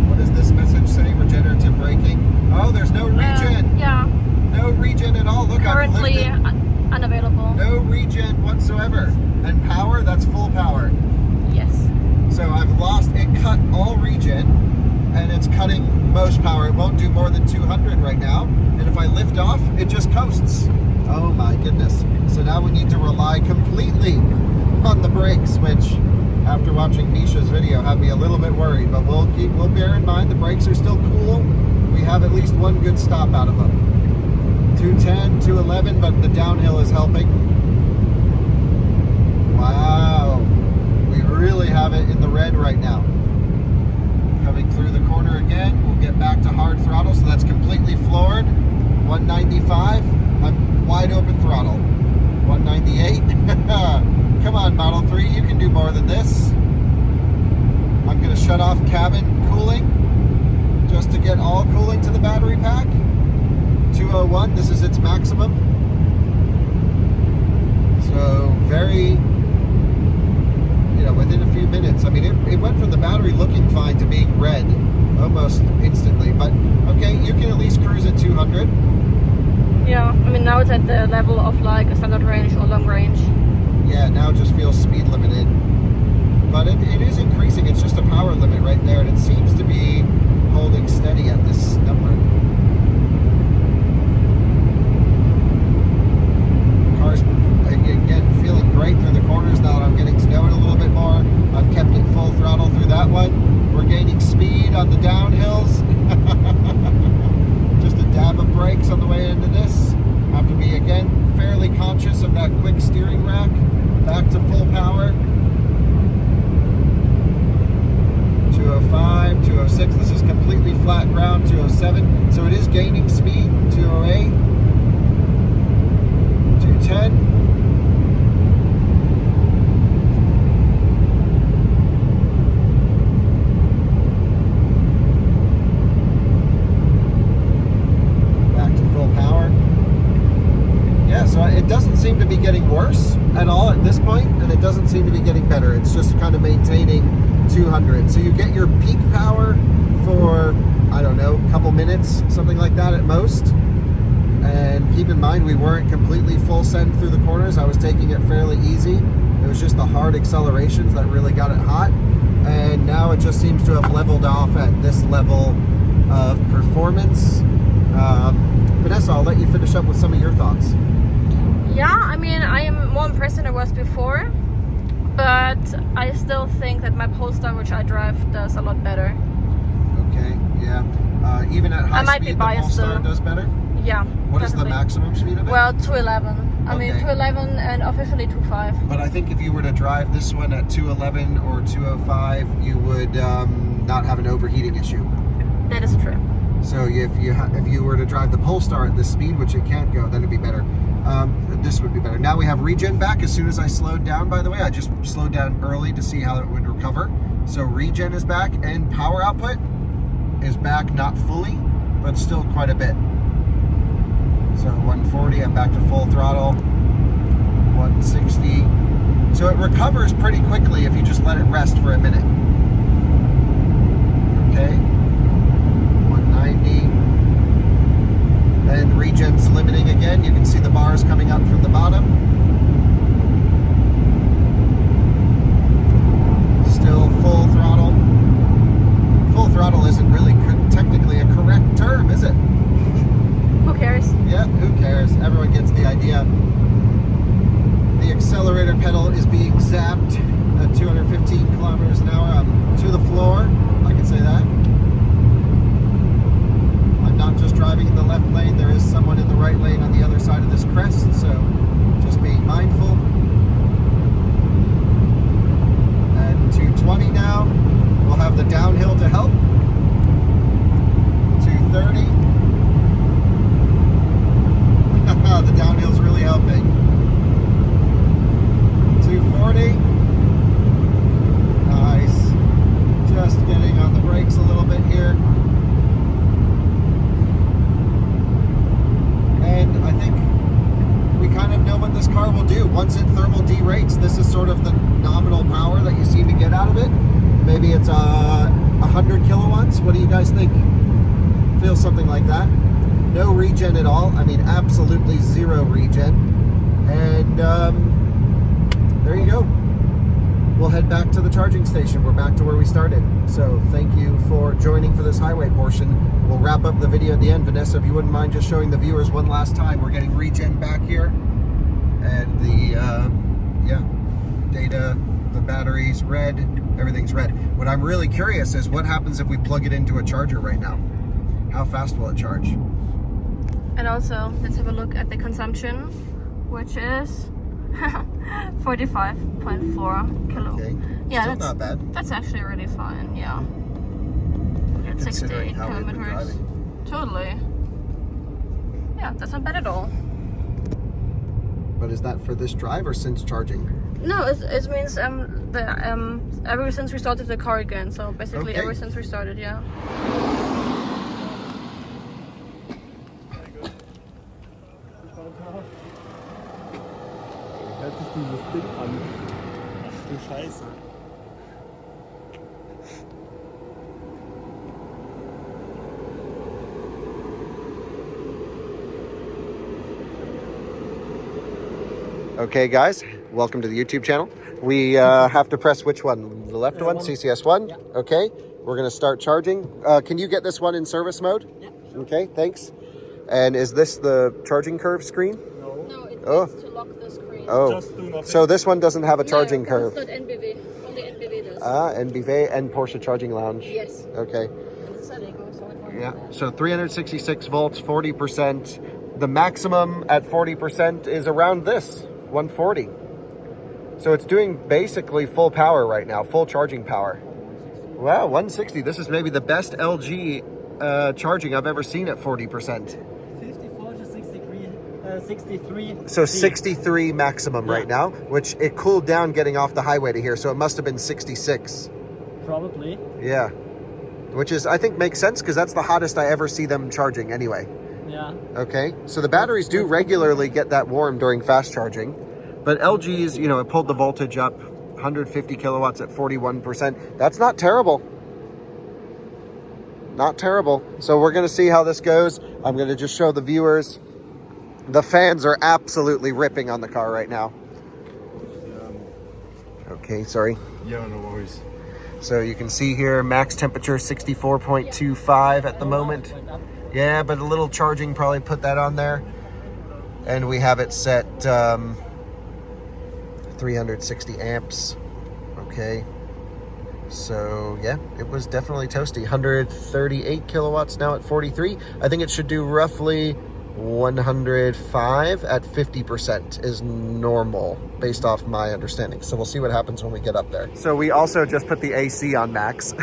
What does this message say? Regenerative braking. Oh, there's no regen. Yeah. No regen at all. Look, currently unavailable. No regen whatsoever. And power, that's full power. Yes. So I've lost, it cut all regen and it's cutting most power. It won't do more than 200 right now. And if I lift off, it just coasts. Oh my goodness. So now we need to rely completely on the brakes, which after watching Misha's video had me a little bit worried, but we'll bear in mind the brakes are still cool. We have at least one good stop out of them. 210, 211, but the downhill is helping. Wow, we really have it in the red right now. Coming through the corner again, we'll get back to hard throttle, so that's completely floored. 195, I'm wide open throttle. 198. Come on, Model 3, you can do more than this. I'm going to shut off cabin cooling just to get all cooling to the battery pack. 201, this is its maximum. So very, within a few minutes. I mean, it went from the battery looking fine to being red almost instantly. But okay, you can at least cruise at 200. Yeah, I mean now it's at the level of like a standard range or long range. Yeah, now it just feels speed limited. But it is increasing, it's just a power limit right there, and it seems to be holding steady at this number. Car's, again, feeling great through the corners now that I'm getting to know it a little bit more. I've kept it full throttle through that one. We're gaining speed on the downhills. Just a dab of brakes on the way into this. Have to be, again, fairly conscious of that quick steering rack. Back to full power. 205, 206. This is completely flat ground. 207. So it is gaining speed. 208. 210. So it doesn't seem to be getting worse at all at this point, and it doesn't seem to be getting better. It's just kind of maintaining 200. So you get your peak power for, I don't know, a couple minutes, something like that at most. And keep in mind, we weren't completely full send through the corners. I was taking it fairly easy. It was just the hard accelerations that really got it hot. And now it just seems to have leveled off at this level of performance. Vanessa, I'll let you finish up with some of your thoughts. Yeah, I mean, I am more impressed than I was before, but I still think that my Polestar, which I drive, does a lot better. Okay, yeah. Even at high speed, the Polestar does better? Yeah. What is the maximum speed of it? Well, 211. I mean, 211 and officially 2.5. But I think if you were to drive this one at 211 or 205, you would not have an overheating issue. That is true. So if you were to drive the Polestar at this speed, which it can't go, then it'd be better. This would be better. Now we have regen back as soon as I slowed down, by the way. I just slowed down early to see how it would recover. So regen is back, and power output. is back, not fully, but still quite a bit. So 140, I'm back to full throttle. 160. So it recovers pretty quickly if you just let it rest for a minute. Okay. 190. And regen's limiting again. You can see the bars coming up from the bottom. Still full throttle. Full throttle isn't really technically a correct term, is it? Who cares? Yeah, who cares? Everyone gets the idea. The accelerator pedal is being zapped at 215 kilometers an hour. I'm to the floor, I can say that. I'm not just driving in the left lane, there is someone in the right lane on the other side of this crest, so just being mindful. And 220 now. We'll have the downhill to help. 230. The downhill's really helping. 240. Nice. Just getting on the brakes a little bit here. And I think we kind of know what this car will do. Once it thermal derates, this is sort of the nominal power that you seem to get out of it. Maybe it's 100 kilowatts. What do you guys think? Feels something like that. No regen at all. I mean, absolutely zero regen. And there you go. We'll head back to the charging station. We're back to where we started. So thank you for joining for this highway portion. We'll wrap up the video at the end. Vanessa, if you wouldn't mind just showing the viewers one last time. We're getting regen back here. And the, data, the battery's red, everything's red. What I'm really curious is what happens if we plug it into a charger right now? How fast will it charge? And also, let's have a look at the consumption, which is 45.4 kilo. Okay. Yeah, Still that's not bad. That's actually really fine. Yeah. At 68 Considering how we've been kilometers. driving. Totally. Yeah, that's not bad at all. But is that for this drive or since charging? No, it means ever since we started the car again. So basically, Okay. ever since we started, yeah. Hört sich dieses Ding an. Ach du Scheiße. Okay, guys, welcome to the YouTube channel. We have to press which one? The left one, CCS1? Yeah. Okay, we're gonna start charging. Can you get this one in service mode? Yeah. Okay, thanks. And is this the charging curve screen? No. No, it Oh. needs to lock the screen. Oh, Just do nothing. so this one doesn't have a charging no, curve. It's not NBV. Only NBV does. NBV and Porsche Charging Lounge. Yes. Okay. And it's a Niko, so it won't Yeah, do that. so 366 volts, 40%. The maximum at 40% is around this, 140. So it's doing basically full power right now, full charging power. Wow, 160. This is maybe the best LG charging I've ever seen at 40%. 54 to 63. So 63 maximum right now, which it cooled down getting off the highway to here, so it must have been 66. Probably. Yeah, which is, I think, makes sense because that's the hottest I ever see them charging anyway. Yeah. Okay, so the batteries do regularly get that warm during fast charging, but LG's, you know, it pulled the voltage up 150 kilowatts at 41%. That's not terrible. Not terrible. So we're going to see how this goes. I'm going to just show the viewers. The fans are absolutely ripping on the car right now. Okay, sorry. Yeah, no worries. So you can see here, max temperature 64.25 at the moment. Yeah, but a little charging probably put that on there. And we have it set 360 amps. Okay. So yeah, it was definitely toasty. 138 kilowatts now at 43. I think it should do roughly 105 at 50% is normal based off my understanding. So we'll see what happens when we get up there. So we also just put the AC on max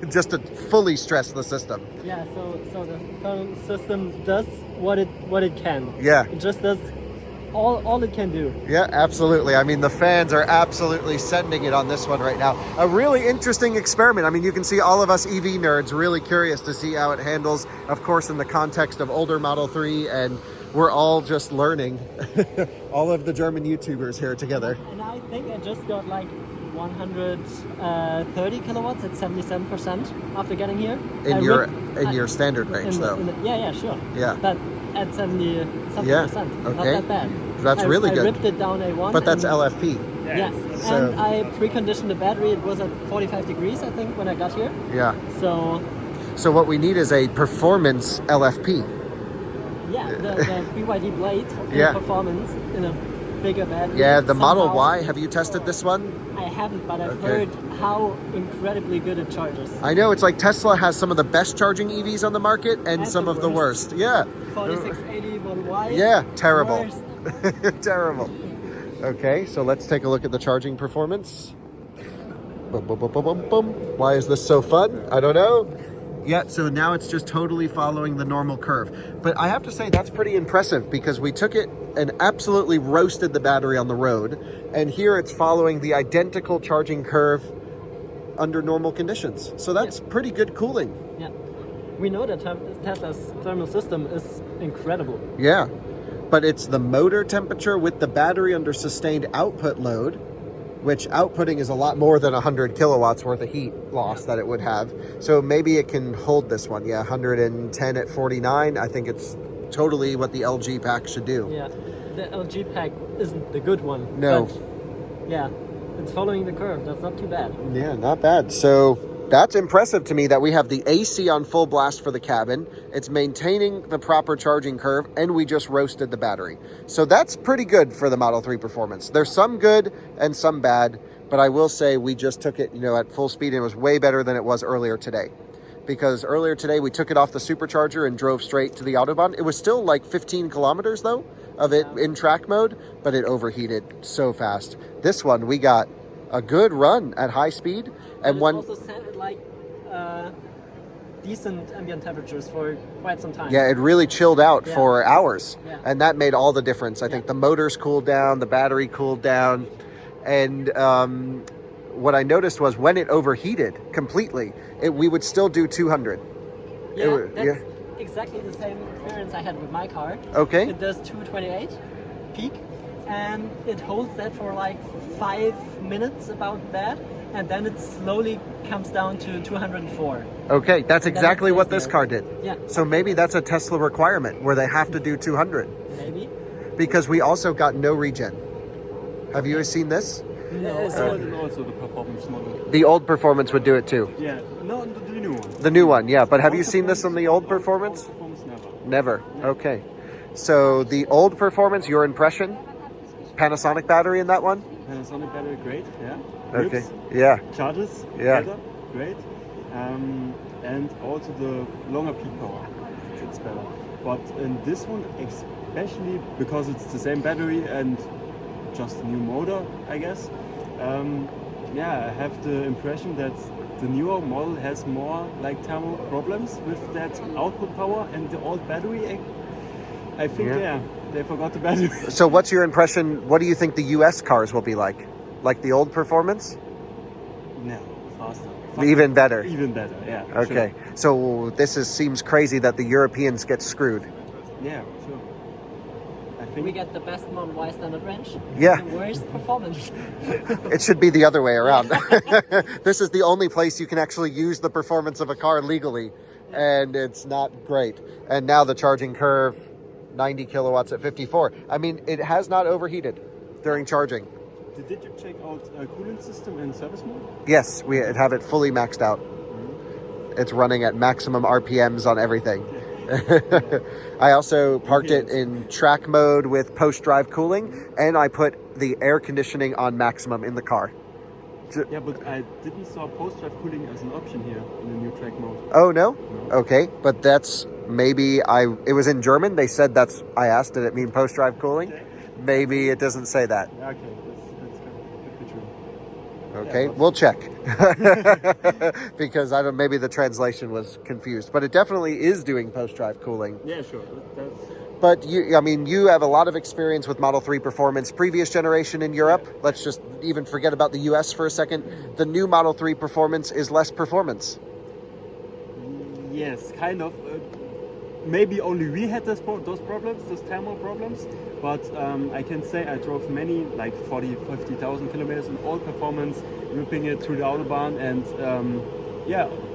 just to fully stress the system. Yeah. So the phone system does what it can. Yeah. It just does all it can do. Yeah, absolutely. I mean, the fans are absolutely sending it on this one right now. A really interesting experiment. I mean, you can see all of us EV nerds really curious to see how it handles, of course, in the context of older Model 3, and we're all just learning. All of the German YouTubers here together. And I think I just got like 130 kilowatts at 77% after getting here. In your standard range, though. Yeah, sure. Yeah. But at 70 something Yeah, percent. Not okay. that bad. That's really good. I ripped it down A1. But that's and, LFP. Yeah. So- And I preconditioned the battery. It was at 45 degrees, I think, when I got here. Yeah. So, what we need is a performance LFP. yeah, the BYD Blade in Yeah. performance in a bigger battery. Yeah, the Model Somehow- Y. Have you tested this one? I haven't, but I've Okay. heard how incredibly good it charges. I know, it's like Tesla has some of the best charging EVs on the market and some the of the worst. Yeah. 4680 Model Y. Yeah, terrible. Worst. Terrible. Okay, so let's take a look at the charging performance. Boom, boom, boom, boom, boom, boom. Why is this so fun? I don't know. Yeah, so now it's just totally following the normal curve. But I have to say that's pretty impressive because we took it and absolutely roasted the battery on the road. And here it's following the identical charging curve under normal conditions. So that's pretty good cooling. Yeah. We know that Tesla's thermal system is incredible. Yeah, but it's the motor temperature with the battery under sustained output load, which outputting is a lot more than 100 kilowatts worth of heat loss that it would have. So maybe it can hold this one. Yeah, 110 at 49. I think it's totally what the LG pack should do. Yeah. The LG pack isn't the good one. No. But yeah, it's following the curve. That's not too bad. Yeah, not bad. So that's impressive to me that we have the AC on full blast for the cabin. It's maintaining the proper charging curve, and we just roasted the battery. So that's pretty good for the Model 3 performance. There's some good and some bad, but I will say we just took it, at full speed, and it was way better than it was earlier today. Because earlier today we took it off the supercharger and drove straight to the Autobahn. It was still like 15 kilometers though of it in track mode, but it overheated so fast. This one we got a good run at high speed, and But one it's also set at like decent ambient temperatures for quite some time. yeah, it really chilled out Yeah. for hours, Yeah. and that made all the difference. I think the motors cooled down, the battery cooled down, and what I noticed was when it overheated completely, we would still do 200. Yeah, would- that's yeah. exactly the same experience I had with my car. Okay. It does 228 peak, and it holds that for like 5 minutes, about that, and then it slowly comes down to 204. Okay, that's And then exactly it what stays this there. car did. Yeah, So maybe that's a Tesla requirement where they have to do 200, maybe. because we also got no regen. Have you seen this? No, And also the performance model. The old performance would do it too. Yeah, no, the new one. The new one, yeah. But have you seen this on the old performance? Performance Never. never. Okay. So the old performance, your impression? Panasonic battery in that one? Panasonic battery, great. Yeah. Okay. Rips, Yeah. charges, Yeah. better, great. And also the longer peak power, it's better. But in this one, especially because it's the same battery and just a new motor, I guess. Yeah, I have the impression that the newer model has more like thermal problems with that output power, and the old battery, I think, Yeah. they forgot the battery. So what's your impression? What do you think the US cars will be like? Like the old performance? No, faster. Even better. Even better, yeah. Okay. So this seems crazy that the Europeans get screwed. Sure. Yeah, sure. I think we get the best Model Y standard range. Yeah. The worst performance. It should be the other way around. This is the only place you can actually use the performance of a car legally, and it's not great. And now the charging curve, 90 kilowatts at 54. I mean, it has not overheated during charging. Did you check out a cooling system in service mode? Yes, we have it fully maxed out. It's running at maximum RPMs on everything. I also parked it in track mode with post-drive cooling, and I put the air conditioning on maximum in the car. Yeah, but I didn't saw post-drive cooling as an option here in the new track mode. Oh, no? No. Okay, but that's maybe it was in German. They said I asked, did it mean post-drive cooling? Okay. Maybe it doesn't say that. Yeah, okay, that's could be true. Okay, but- we'll check. Because maybe the translation was confused, but it definitely is doing post-drive cooling. Yeah, sure. But you have a lot of experience with Model 3 Performance, previous generation in Europe. Let's just even forget about the US for a second. The new Model 3 Performance is less performance. Yes, kind of. Maybe only we had those problems, those thermal problems. But I can say I drove many, like 50,000 kilometers in all performance, whipping it through the Autobahn, and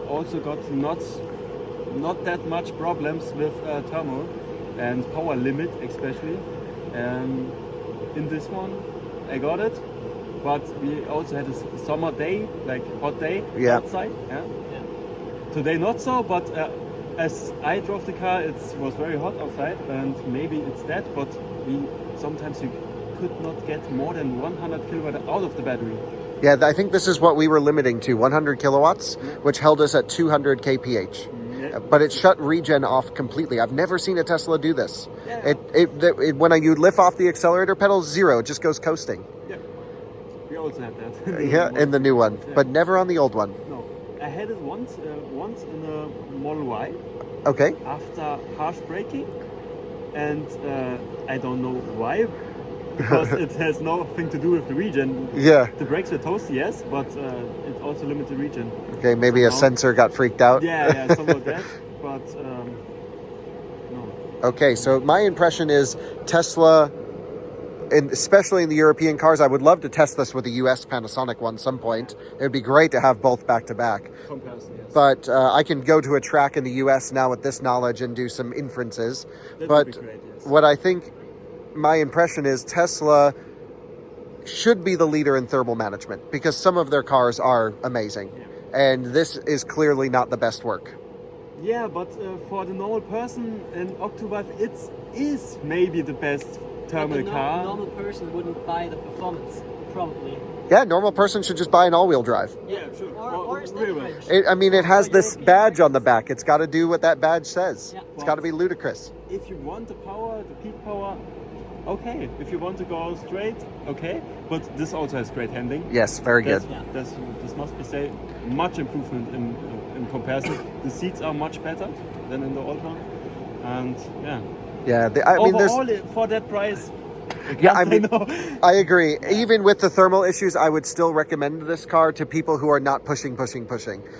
also got not that much problems with thermal and power limit, especially. In this one, I got it, but we also had a summer day, like hot day outside. Yeah. Today not so, but as I drove the car, it was very hot outside, and maybe it's that. But sometimes you could not get more than 100 kilowatt out of the battery. Yeah, I think this is what we were limiting to, 100 kilowatts, which held us at 200 kph. But it shut regen off completely. I've never seen a Tesla do this. Yeah. When you lift off the accelerator pedal, zero, it just goes coasting. Yeah, we also had that. In the new one, but never on the old one. No, I had it once in a Model Y. Okay. After harsh braking, and I don't know why, because it has nothing to do with the regen. Yeah. The brakes were toasty, yes, but it also limited the regen. Okay, maybe a sensor got freaked out. Yeah, something like that. But no. Okay, so my impression is Tesla, and especially in the European cars, I would love to test this with a US Panasonic one some point. It would be great to have both back to back. Comparison, yes. But I can go to a track in the US now with this knowledge and do some inferences. That but would be great, yes. What I think, my impression is Tesla should be the leader in thermal management because some of their cars are amazing. Yeah. And this is clearly not the best work. Yeah, but for the normal person, an Octave it is maybe the best thermal car. Normal person wouldn't buy the performance, probably. Yeah, normal person should just buy an all-wheel drive. Yeah, sure. Or a standard range. It has this badge on the back. It's got to do what that badge says. Yeah. It's got to be ludicrous. If you want the power, the peak power, okay. If you want to go straight, okay. But this also has great handling. Yes, very good. This must be say much improvement in comparison. The seats are much better than in the old one, and Yeah, overall for that price. I agree. Even with the thermal issues, I would still recommend this car to people who are not pushing.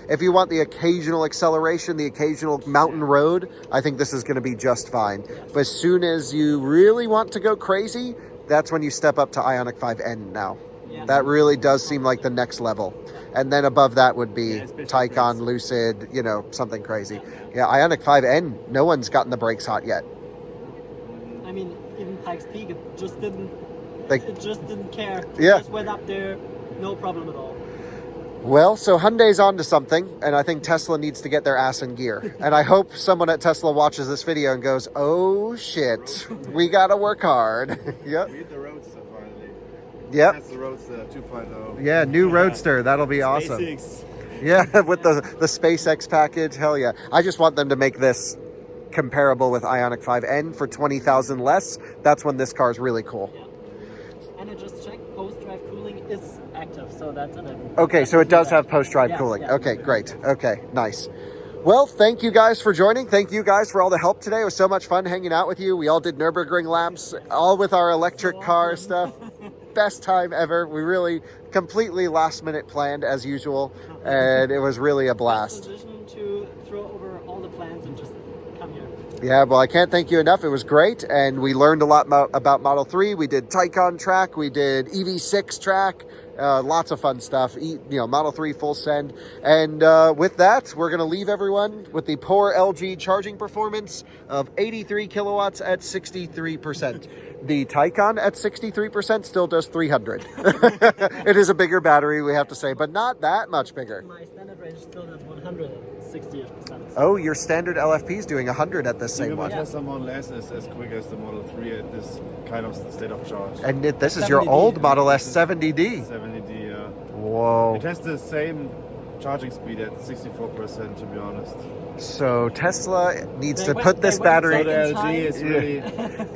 If you want the occasional acceleration, the occasional mountain road, I think this is going to be just fine. But as soon as you really want to go crazy, that's when you step up to Ioniq 5N now. Yeah. That really does seem like the next level. And then above that would be especially Taycan, Lucid, something crazy. Yeah, Ioniq 5N, no one's gotten the brakes hot yet. I mean, even Pikes Peak, it just didn't care. Yeah. It just went up there, no problem at all. Well, so Hyundai's onto something, and I think Tesla needs to get their ass in gear. And I hope someone at Tesla watches this video and goes, oh shit, we gotta work hard. Yep. We hit the Roadster finally. Yep. That's the Roadster 2.0. Yeah, new Roadster. That'll be awesome. SpaceX. Yeah, with the SpaceX package. Hell yeah. I just want them to make this comparable with Ioniq 5N for 20,000 less. That's when this car is really cool. Yeah. And I just checked, post-drive cooling is active, so that's an Okay, so it does have post-drive Yeah, cooling. yeah. Okay, great. Okay, nice. Well, thank you guys for joining. Thank you guys for all the help today. It was so much fun hanging out with you. We all did Nürburgring laps, all with our electric car stuff. Best time ever. We really completely last minute planned as usual, and it was really a blast. Decision to throw over all the plans and just come here. Yeah, well, I can't thank you enough. It was great, and we learned a lot about Model 3. We did Taycan track, we did EV6 track, lots of fun stuff. Model 3 full send. And with that, we're going to leave everyone with the poor LG charging performance of 83 kilowatts at 63%. The Taycan at 63% still does 300. It is a bigger battery, we have to say, but not that much bigger. My standard range still has 160%. Oh, your standard LFP is doing 100 at this same one. Tesla Model S is as quick as the Model 3 at this kind of state of charge. And this is your 70D. old Model S 70D. 70D, yeah. Whoa. It has the same charging speed at 64%, to be honest. So Tesla needs They to went- put this they went So battery. the Second LG time. is really...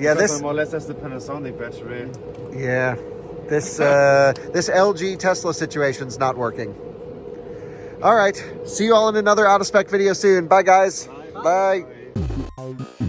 Yeah, this. Tesla Model S has the Panasonic battery. Yeah, this LG Tesla situation's not working. All right, see you all in another out of spec video soon. Bye, guys. Bye. Bye.